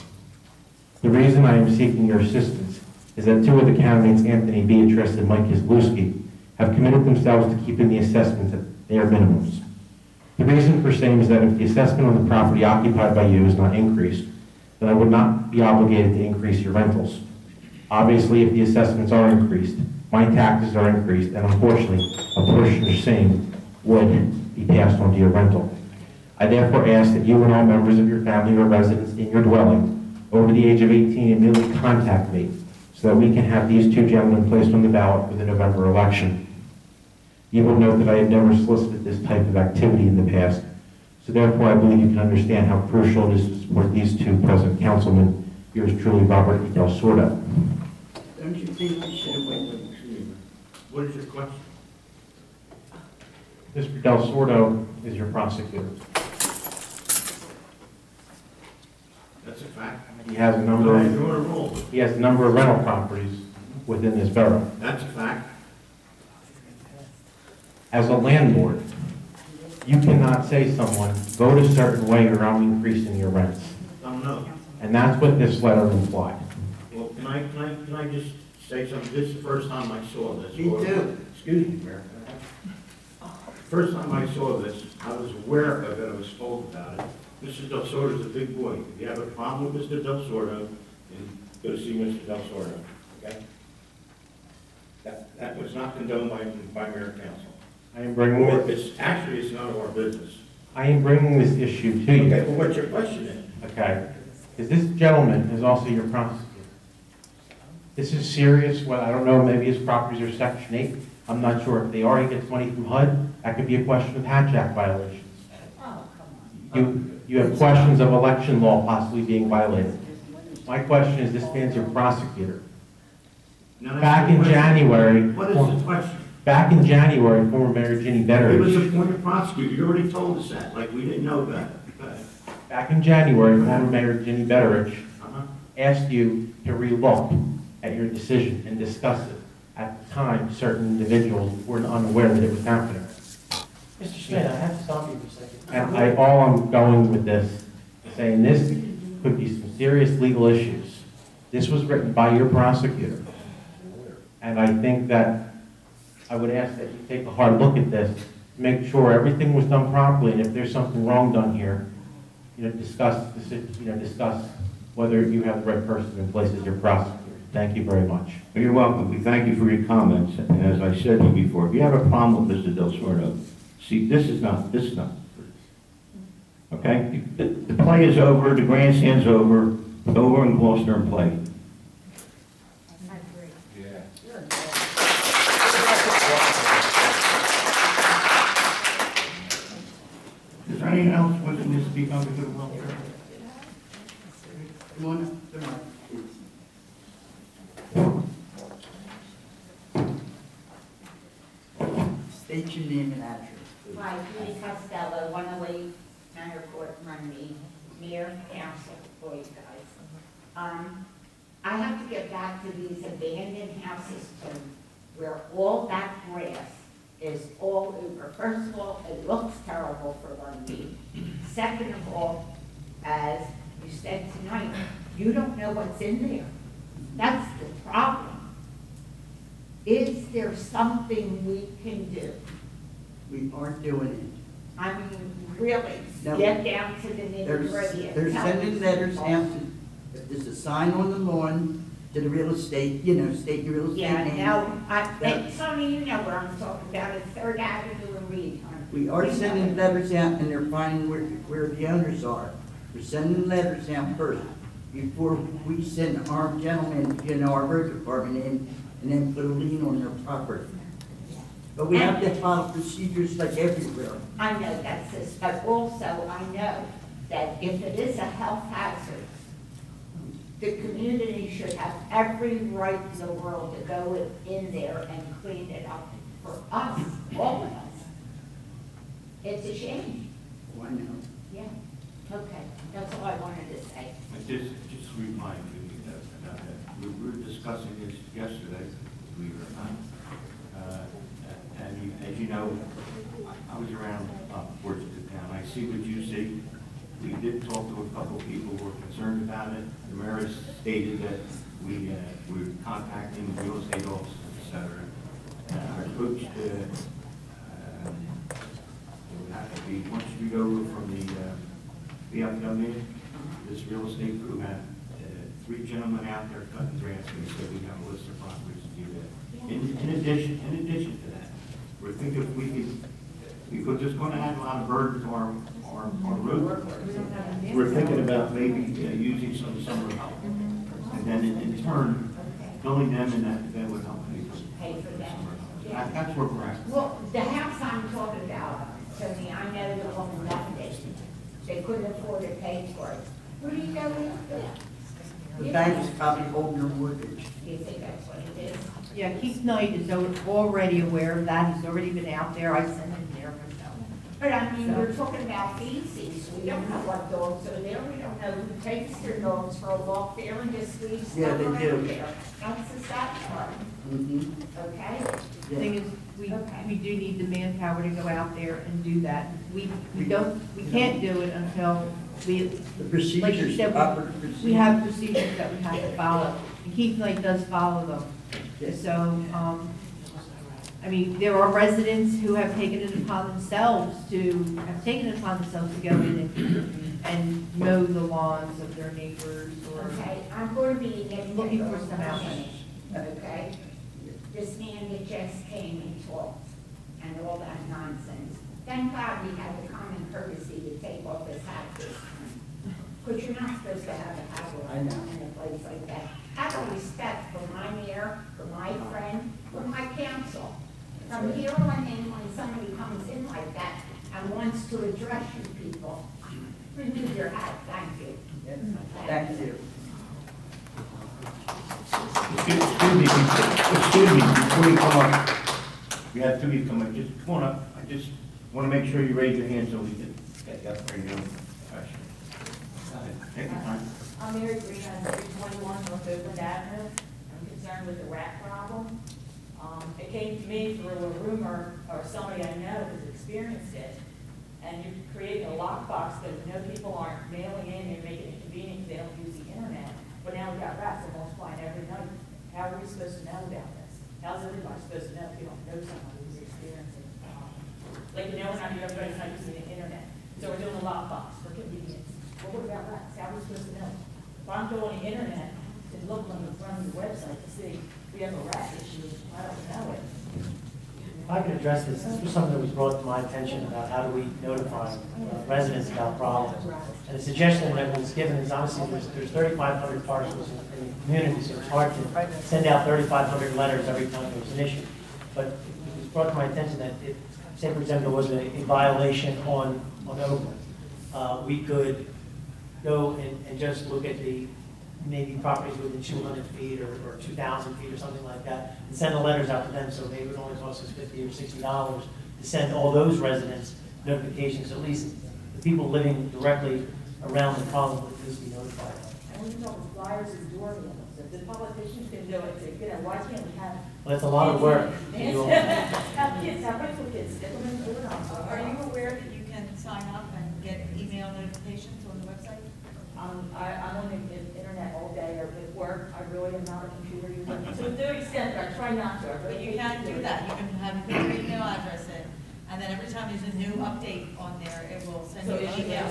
The reason I am seeking your assistance is that 2 of the candidates, Anthony Beatrice and Mike Kozlowski, have committed themselves to keeping the assessments at their minimums. The reason for saying is that if the assessment on the property occupied by you is not increased, then I would not be obligated to increase your rentals. Obviously, if the assessments are increased, my taxes are increased, and unfortunately, a portion of the same would be passed on to your rental. I therefore ask that you and all members of your family or residents in your dwelling over the age of 18 immediately contact me so that we can have these 2 gentlemen placed on the ballot for the November election. You will note that I have never solicited this type of activity in the past, so therefore I believe you can understand how crucial it is to support these 2 present councilmen, yours truly, Robert E. Del Sordo. Don't you think we should have waited? What is your question? Mr. Del Sordo is your prosecutor. That's a fact. He has a number Go ahead, of, you're on a roll. he has a number of rental properties within this borough. That's a fact. As a landlord, you cannot say someone, vote a certain way or I'm increasing your rents. Don't know. And that's what this letter implied. Well, can I just say something? This is the first time I saw this. Me too. Excuse me, Mayor. First time I saw this, I was aware of it, I was told about it. Mr. Del Sordo is a big boy. If you have a problem with Mr. Del Sordo, then go see Mr. Del Sordo, okay? That was not condoned by Mayor Council. I am bringing Or this, it's none of our business. I am bringing this issue to you. Okay, well, what's your question then? Okay, because this gentleman is also your prosecutor. This is serious, well, I don't know, maybe his properties are Section 8, I'm not sure. If they are, he gets money from HUD, that could be a question of Hatch Act violations. You have questions of election law possibly being violated. My question is, this man's your prosecutor. Now, that's Back the in question. January. What is the question? Back in January, former Mayor Ginny He was Betteridge, appointed prosecutor, you already told us that, like we didn't know about it. Go ahead. back in January, former Mayor Ginny Betteridge Uh-huh. asked you to relook at your decision and discuss it. At the time, certain individuals were unaware that it was happening. Mr. Schmidt, I have to stop you for a second. And all I'm going with this, saying this could be some serious legal issues. This was written by your prosecutor. And I think that I would ask that you take a hard look at this, make sure everything was done properly, and if there's something wrong done here, discuss whether you have the right person in place as your prosecutor. Thank you very much. You're welcome. We thank you for your comments. And as I said to you before, if you have a problem with Mr. Del Sordo, see, this is not. Okay? The play is over, the grandstand's over, go over in Gloucester and play. I agree. Yeah. Is there anything else within this speak on the good welfare? Come on, come on. State your name and address. Hi, Judy Costello, 108 Manor Court, Runnemede, Mayor, Council, for you guys. I have to get back to these abandoned houses too, where all that grass is all over. First of all, it looks terrible for Runnemede. Second of all, as you said tonight, you don't know what's in there. That's the problem. Is there something we can do? We aren't doing it. I mean, really, No. get down to the nitty gritty. They're sending letters out to, if there's a sign on the lawn, to the real estate, state your real estate Yeah, name. no, That- and Tony, you know where I'm talking about, it's Third Avenue and Reed. We are sending letters out and they're finding where the owners are. We're sending letters out first before we send our gentlemen, our road department in and then put a lien on their property. But we have to follow procedures like everywhere. I know that's this, but also I know that if it is a health hazard, the community should have every right in the world to go in there and clean it up for us, all of us. It's a shame. Oh, I know. Yeah, okay, that's all I wanted to say. Just remind you about that. We were discussing this yesterday, believe it or not. And as you know, I was around ports of the town. I see what you see. We did talk to a couple of people who were concerned about it. The mayor stated that we were contacting real estate offices, et cetera. Our coach, it would have to be, once you go from the VFW, this real estate crew had 3 gentlemen out there cutting grass, and they said we have a list of properties to do that. In addition to that, we're thinking if we could, because it's going to add a lot of burden to our road. We're thinking about maybe using some summer help, and then in turn, billing them, and that would help Pay for them. That's where we're at. Well, the house I'm talking about, Tony, I know the woman left it. They couldn't afford to pay for it. Where do you go with that? The bank's probably holding their mortgage. Do you think that's what it is? Yeah, Keith Knight is already aware of that. He's already been out there. I sent him there myself. But I mean, we're talking about feces. We don't know what dogs are there. We don't know who takes their dogs for a walk there and just leaves Yeah, stuff they around do. there. That's the sad part, okay? The thing is, we do need the manpower to go out there and do that. We can't do it until we, The like you procedures, said, proper procedures. we have procedures that we have to follow. And Keith Knight does follow them. So, I mean, there are residents who have taken it upon themselves to go in and mow the lawns of their neighbors or. Okay, I'm going to be getting Looking for some outlets. Okay? This man that just came and talked and all that nonsense. Thank God he had the common courtesy to take off his hat this time. Because you're not supposed to have a hat I on know. in a place like that. Have a respect for my mayor, for my friend, for my council. From here on in, when somebody comes in like that and wants to address you people, remove your hat, thank you. Yes, thank you. Excuse me, before you come up, We have two of you come up, just come on up. I just want to make sure you raise your hand so we can get you up for your question. Go ahead. Take your time. I'm Mary Green, on 321 North Oakland Avenue. I'm concerned with the rat problem. It came to me through a rumor, or somebody I know has experienced it, and you're creating a lockbox that we know people aren't mailing in and making it convenient because they don't use the internet. But now we've got rats that multiplying every night. How are we supposed to know about this? How's everybody supposed to know if you don't know someone who's experiencing it? Like, you know, everybody's not using the internet. So we're doing a lockbox for convenience. Well, what about rats? How are we supposed to know? If I'm going on the internet and look on the front of the website to see if we have a rat issue, I don't know it. If I could address this, this was something that was brought to my attention about how do we notify residents about problems. And the suggestion that was given is obviously there's 3,500 parcels in the community, so it's hard to send out 3,500 letters every time there's an issue. But it was brought to my attention that if, say for example, there was a violation on Oakland, we could go and just look at the maybe properties within 200 feet or 2,000 feet or something like that, and send the letters out to them, so maybe it would only cost us $50 or $60 to send all those residents notifications, at least the people living directly around the problem would at least be notified. And we can talk with flyers and door nails. If the politicians can do it, you know, why can't we have? Well, that's a lot of work. Have kids, have high school kids, stick them in the door knobs. Are you aware that you can sign up and get email notifications on the website? I'm on the internet all day or at work. I really am not a computer user. To the extent that I try not to. But you can do that. You can have your email address in, and then every time there's a new update on there, it will send So you it's an email.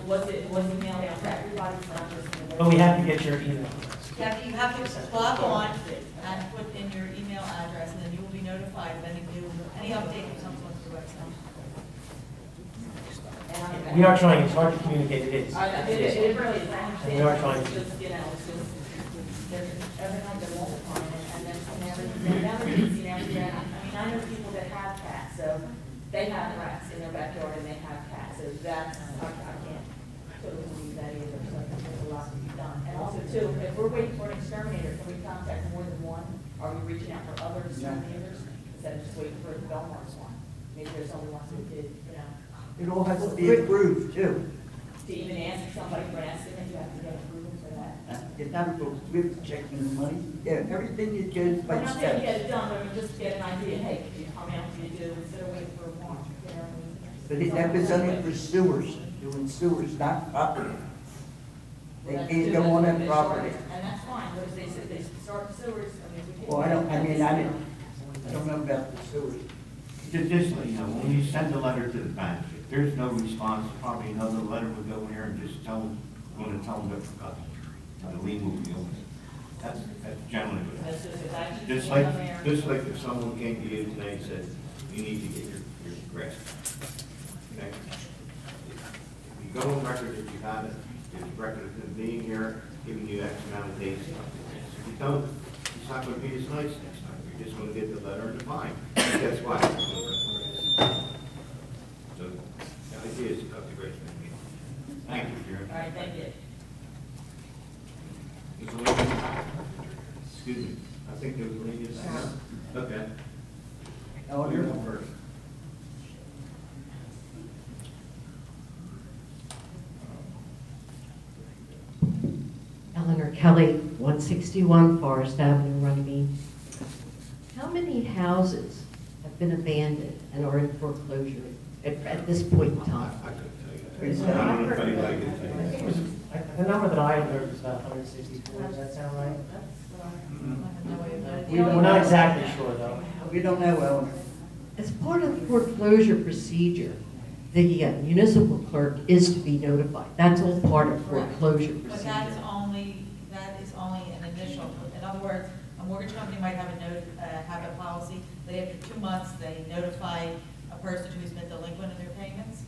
was emailed out to everybody? Not just in the But we have to get your email. You have to log on and put in your email address, and then you will be notified of any update that comes onto the website. We are trying, it's hard to communicate, it is. It really is. And we are trying to. Just, you know, it's just, there's every night they're multiplying it, and then never easy, never again. I mean, I know people that have cats, so they have rats in their backyard and they have cats, so that's, I can't totally believe that either, so I think there's a lot to be done. And also too, if we're waiting for an exterminator, can we contact more than one? Are we reaching out for other exterminators instead of just waiting for the Belmar's one? Maybe there's only one who did, you know. It all has to be approved too. To even ask somebody for an estimate, you have to get approval for that. It's not approved, we're checking the money. Yeah, everything is good by I'm not saying steps. get it done, but I mean, just get an idea, hey, can you come out, can you do, instead of waiting for a warrant, you know? But that was only for sewers, doing sewers, not property. They can't go on that property. And that's fine, but if they said they start sewers, I mean, we can't. Well, I don't know about the sewers. Just let you know, when you send a letter to the bank, if there's no response, probably another letter would go in there and just tell them, going to tell them that forgot the lien will be open. That's generally what it is. Just like if someone came to you today and said, you need to get your grass. Okay? If you go on record that you have it, there's a record of them being here, giving you X amount of days. If you don't, it's not going to be as nice next time. You're just going to get the letter and the fine. And guess what? So the idea is to cut the grass. Thank you, Karen. All right, thank you. Mr. Lincoln? Excuse me, I think there was a lady. Okay. Oh, You're the first. Eleanor Kelly, 161 Forest Avenue, Runnemede. How many houses have been abandoned and are in foreclosure at this point in time? I couldn't tell you that. I don't know if anybody can tell you that. The number that I heard was about 164, does that sound right? We're not exactly sure, though. We don't know, Eleanor. As part of the foreclosure procedure, the municipal clerk is to be notified. That's all part of foreclosure But procedure. that is only an initial. In other words, a mortgage company might have have a policy that after 2 months, they notify a person who's been delinquent in their payments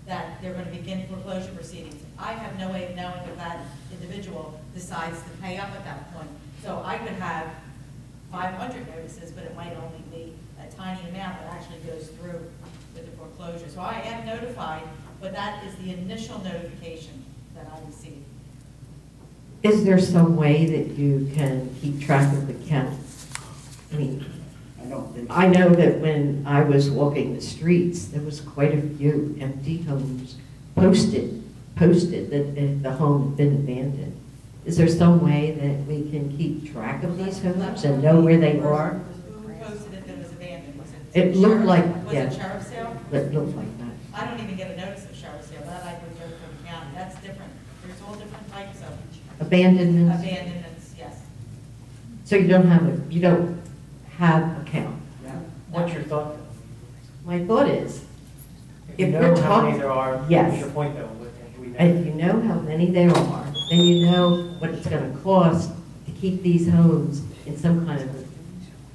that they're going to begin foreclosure proceedings. I have no way of knowing if that individual decides to pay up at that point. So I could have 500 notices, but it might only be a tiny amount that actually goes through with the foreclosure. So I am notified, but that is the initial notification that I receive. Is there some way that you can keep track of the count? I mean, I don't think I know that when I was walking the streets, there was quite a few empty homes posted that the home had been abandoned. Is there some way that we can keep track of these homes and know where they are? Who posted it that it was abandoned? Was It looked sheriff- like, Was yeah. it sheriff's sale? It looked like that. I don't even get a notice of sheriff's sale, but I would go to the county. That's different. There's all different types of Abandonments? abandonments, yes. So you don't have a count? What's your thought? My thought is, If you if know we're how many talking, there are, yes. what's your point though? We know. If you know how many there are, then you know what it's going to cost to keep these homes in some kind of a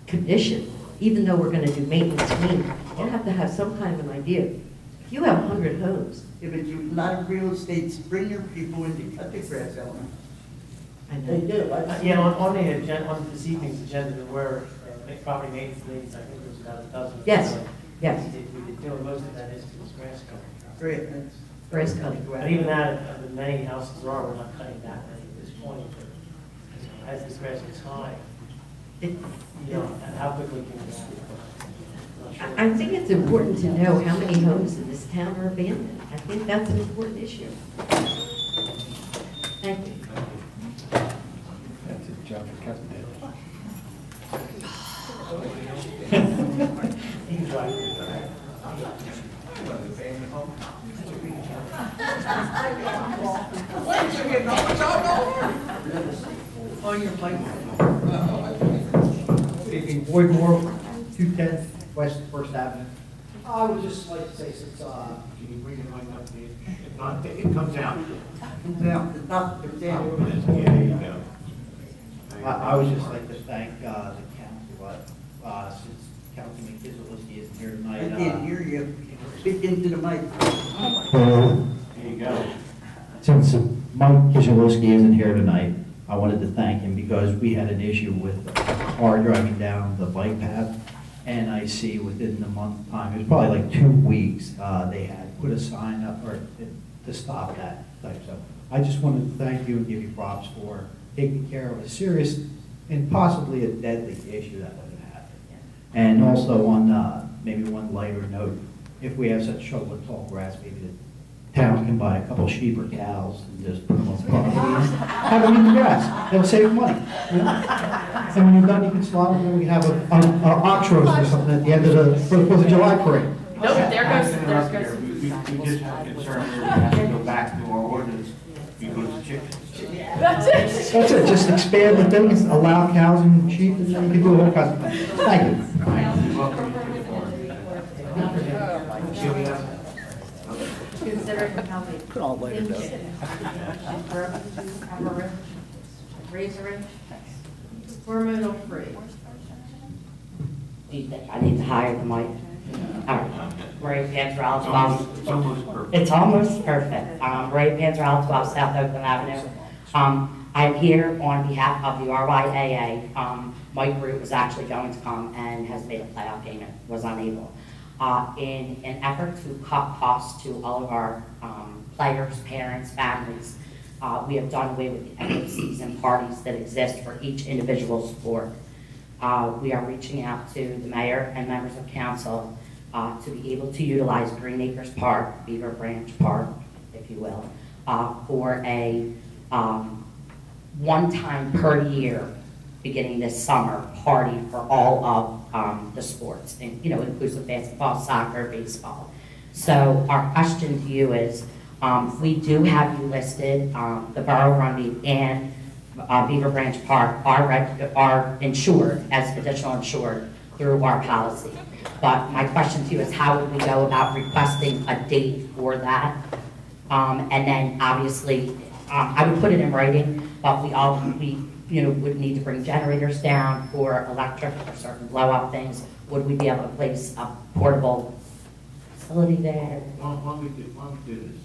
condition. Even though we're going to do maintenance cleaning, you have to have some kind of an idea. If you have 100 homes, Yeah, but a lot of real estates bring their people in to cut the grass out. I They know. do. I've seen Yeah, it. on the agenda, on this evening's agenda, there were property maintenance liens, I think there was about a dozen. Yes, yes. We did do, and most of that is grass cutting. Great, that's. Grass cutting. But even that, of the many houses there are, we're not cutting that many at this point. As this grass gets high, you know, and how quickly can we? I'm not sure. I think it's important to know how many homes in this town are abandoned. I think that's an important issue. Thank you. That's a job for Captain Dale. You can try. On your plate. Good evening, Boyd Moore, 210 West First Avenue. I would just like to say, since, Can you bring the mic up, please? If not, it comes out. Now, the doctor, Yeah, there you go. I would just like to thank the council, since Councilman Kizilewski isn't here I tonight. can't hear you. Speak into the mic. There you go. Since Mike Kizilewski isn't here tonight, I wanted to thank him because we had an issue with a car driving down the bike path. And I see within the month time, it was probably like 2 weeks, they had put a sign up or to stop that type stuff. I just wanted to thank you and give you props for taking care of a serious and possibly a deadly issue that would have happened. And also on maybe one lighter note, if we have such trouble with tall grass, maybe the town can buy a couple sheep or cows and just put them on the property and have them in the grass. It'll save money. You know? And when you're done, you can slaughter them, and we can have an ox roast or something at the end of for the 4th of July parade. Nope, there goes. We just have concern that we have to go back to our ordinance because of chickens. That's it, just expand the things, allow cows and sheep, and then you can do all kinds of things. Thank you. Welcome to the board. Considering how many things razor, hormonal free. Do you think I need to hire the mic? All right. Maria Panzerella, It's almost perfect. It's almost perfect. Maria Panzerella, 12 South Oakland Avenue. I'm here on behalf of the RYAA. Mike Root was actually going to come and has made a playoff game and was unable. In an effort to cut costs to all of our players, parents, families, we have done away with the end of season parties that exist for each individual sport. We are reaching out to the mayor and members of council to be able to utilize Green Acres Park, Beaver Branch Park, if you will, for a one time per year, beginning this summer, party for all of the sports, and, you know, inclusive basketball, soccer, baseball. So our question to you is, we do have you listed, the Borough Runnemede and Beaver Branch Park are insured as additional insured through our policy. But my question to you is, how would we go about requesting a date for that? And then obviously, I would put it in writing, but we would need to bring generators down for electric or certain blow up things. Would we be able to place a portable facility there? Why don't we do this?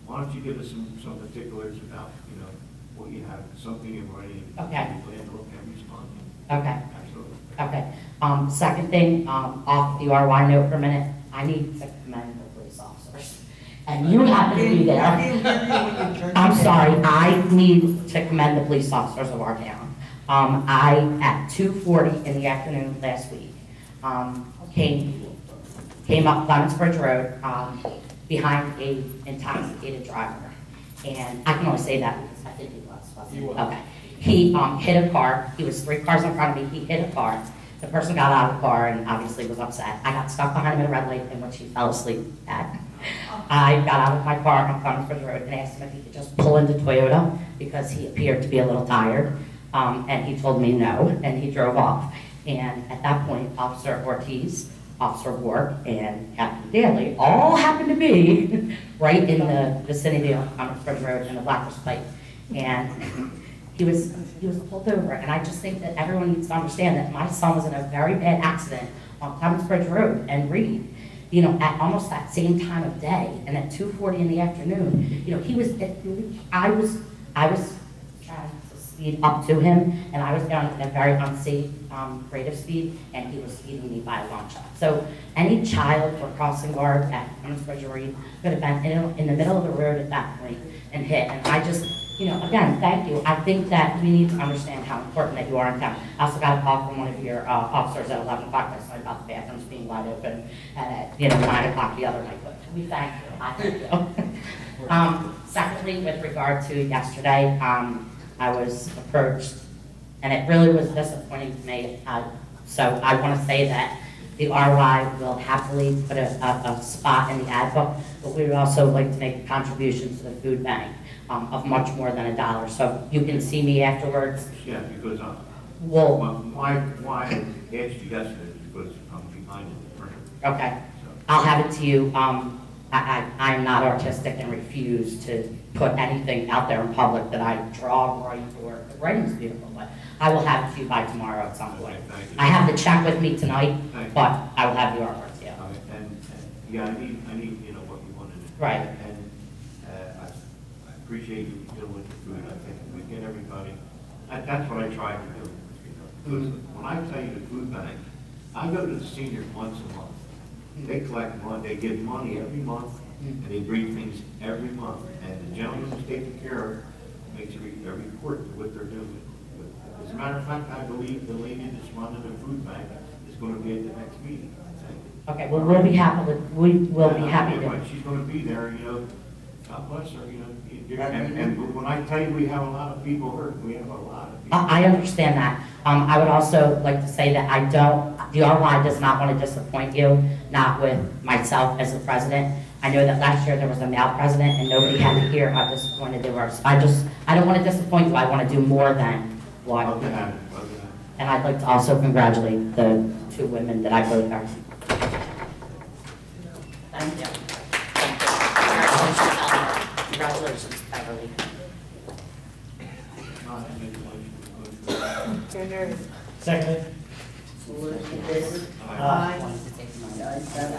Why don't you give us some particulars about, you know, what you have, something in writing? Okay. We plan to look at responding. Okay. Absolutely. Okay. Second thing, off the RY note for a minute, I need to commend the police officers. And you happen to be there. I'm sorry, I need to commend the police officers of our town. I, at 2:40 in the afternoon last week, came up Clements Bridge Road behind a intoxicated driver. And I can only say that because I think he was, wasn't he? Okay. He hit a car. He was 3 cars in front of me. He hit a car. The person got out of the car and obviously was upset. I got stuck behind him at a red light in which he fell asleep at. I got out of my car on Clements Bridge Road and asked him if he could just pull into Toyota because he appeared to be a little tired. And he told me no, and he drove off. And at that point, Officer Ortiz, Officer Ward, and Captain Daly all happened to be right in the vicinity of Clements Bridge Road in the Blackfish Pike. And he was pulled over. And I just think that everyone needs to understand that my son was in a very bad accident on Clements Bridge Road and Reed, you know, at almost that same time of day, and at 2:40 in the afternoon. You know, I was trying to speed up to him, and I was going at a very unsafe rate of speed, and he was speeding me by a long shot. So any child or crossing guard at Clements Bridge Reed could have been in the middle of the road at that point and hit. And I just, you know, again, thank you. I think that we need to understand how important that you are in town. I also got a call from one of your officers at 11 o'clock last night about the bathrooms being wide open at, 9 o'clock the other night. But we thank you. I thank you. Secondly, with regard to yesterday, I was approached, and it really was disappointing to me. So I want to say that the RY will happily put a spot in the ad book, but we would also like to make a contribution to the food bank of much more than $1. So you can see me afterwards. Yeah, because Well, why I asked you yesterday is because I'm behind in the printer. Okay, I'll have it to you. I'm not artistic and refuse to put anything out there in public that I draw, write, or the writing's beautiful, but I will have it to you by tomorrow at some point. Thank you. I have the check with me tonight, Thank you. but I will have the artwork to you. And yeah, I need, what you wanted to do. Right. And I appreciate you dealing with the food. I think we get everybody, that's what I try to do. Because when I tell you the food bank, I go to the seniors once a month. They collect money, they give money every month, and they bring things every month. And the gentleman who's taking care of makes a report to what they're doing. As a matter of fact, I believe the lady that's running the food bank is going to be at the next meeting, I think. Okay, well, we'll be happy to. Right, she's going to be there, God bless her, and when I tell you we have a lot of people hurt, we have a lot of people. I understand that. I would also like to say that the RY does not want to disappoint you, not with myself as the president. I know that last year there was a male president and nobody had to hear how disappointed they were. I don't want to disappoint you. I want to do more than what. Okay. And I'd like to also congratulate the 2 women that I voted for. Thank you. Congratulations, Beverly. Seconded. All those in favor? Aye. The ayes have it.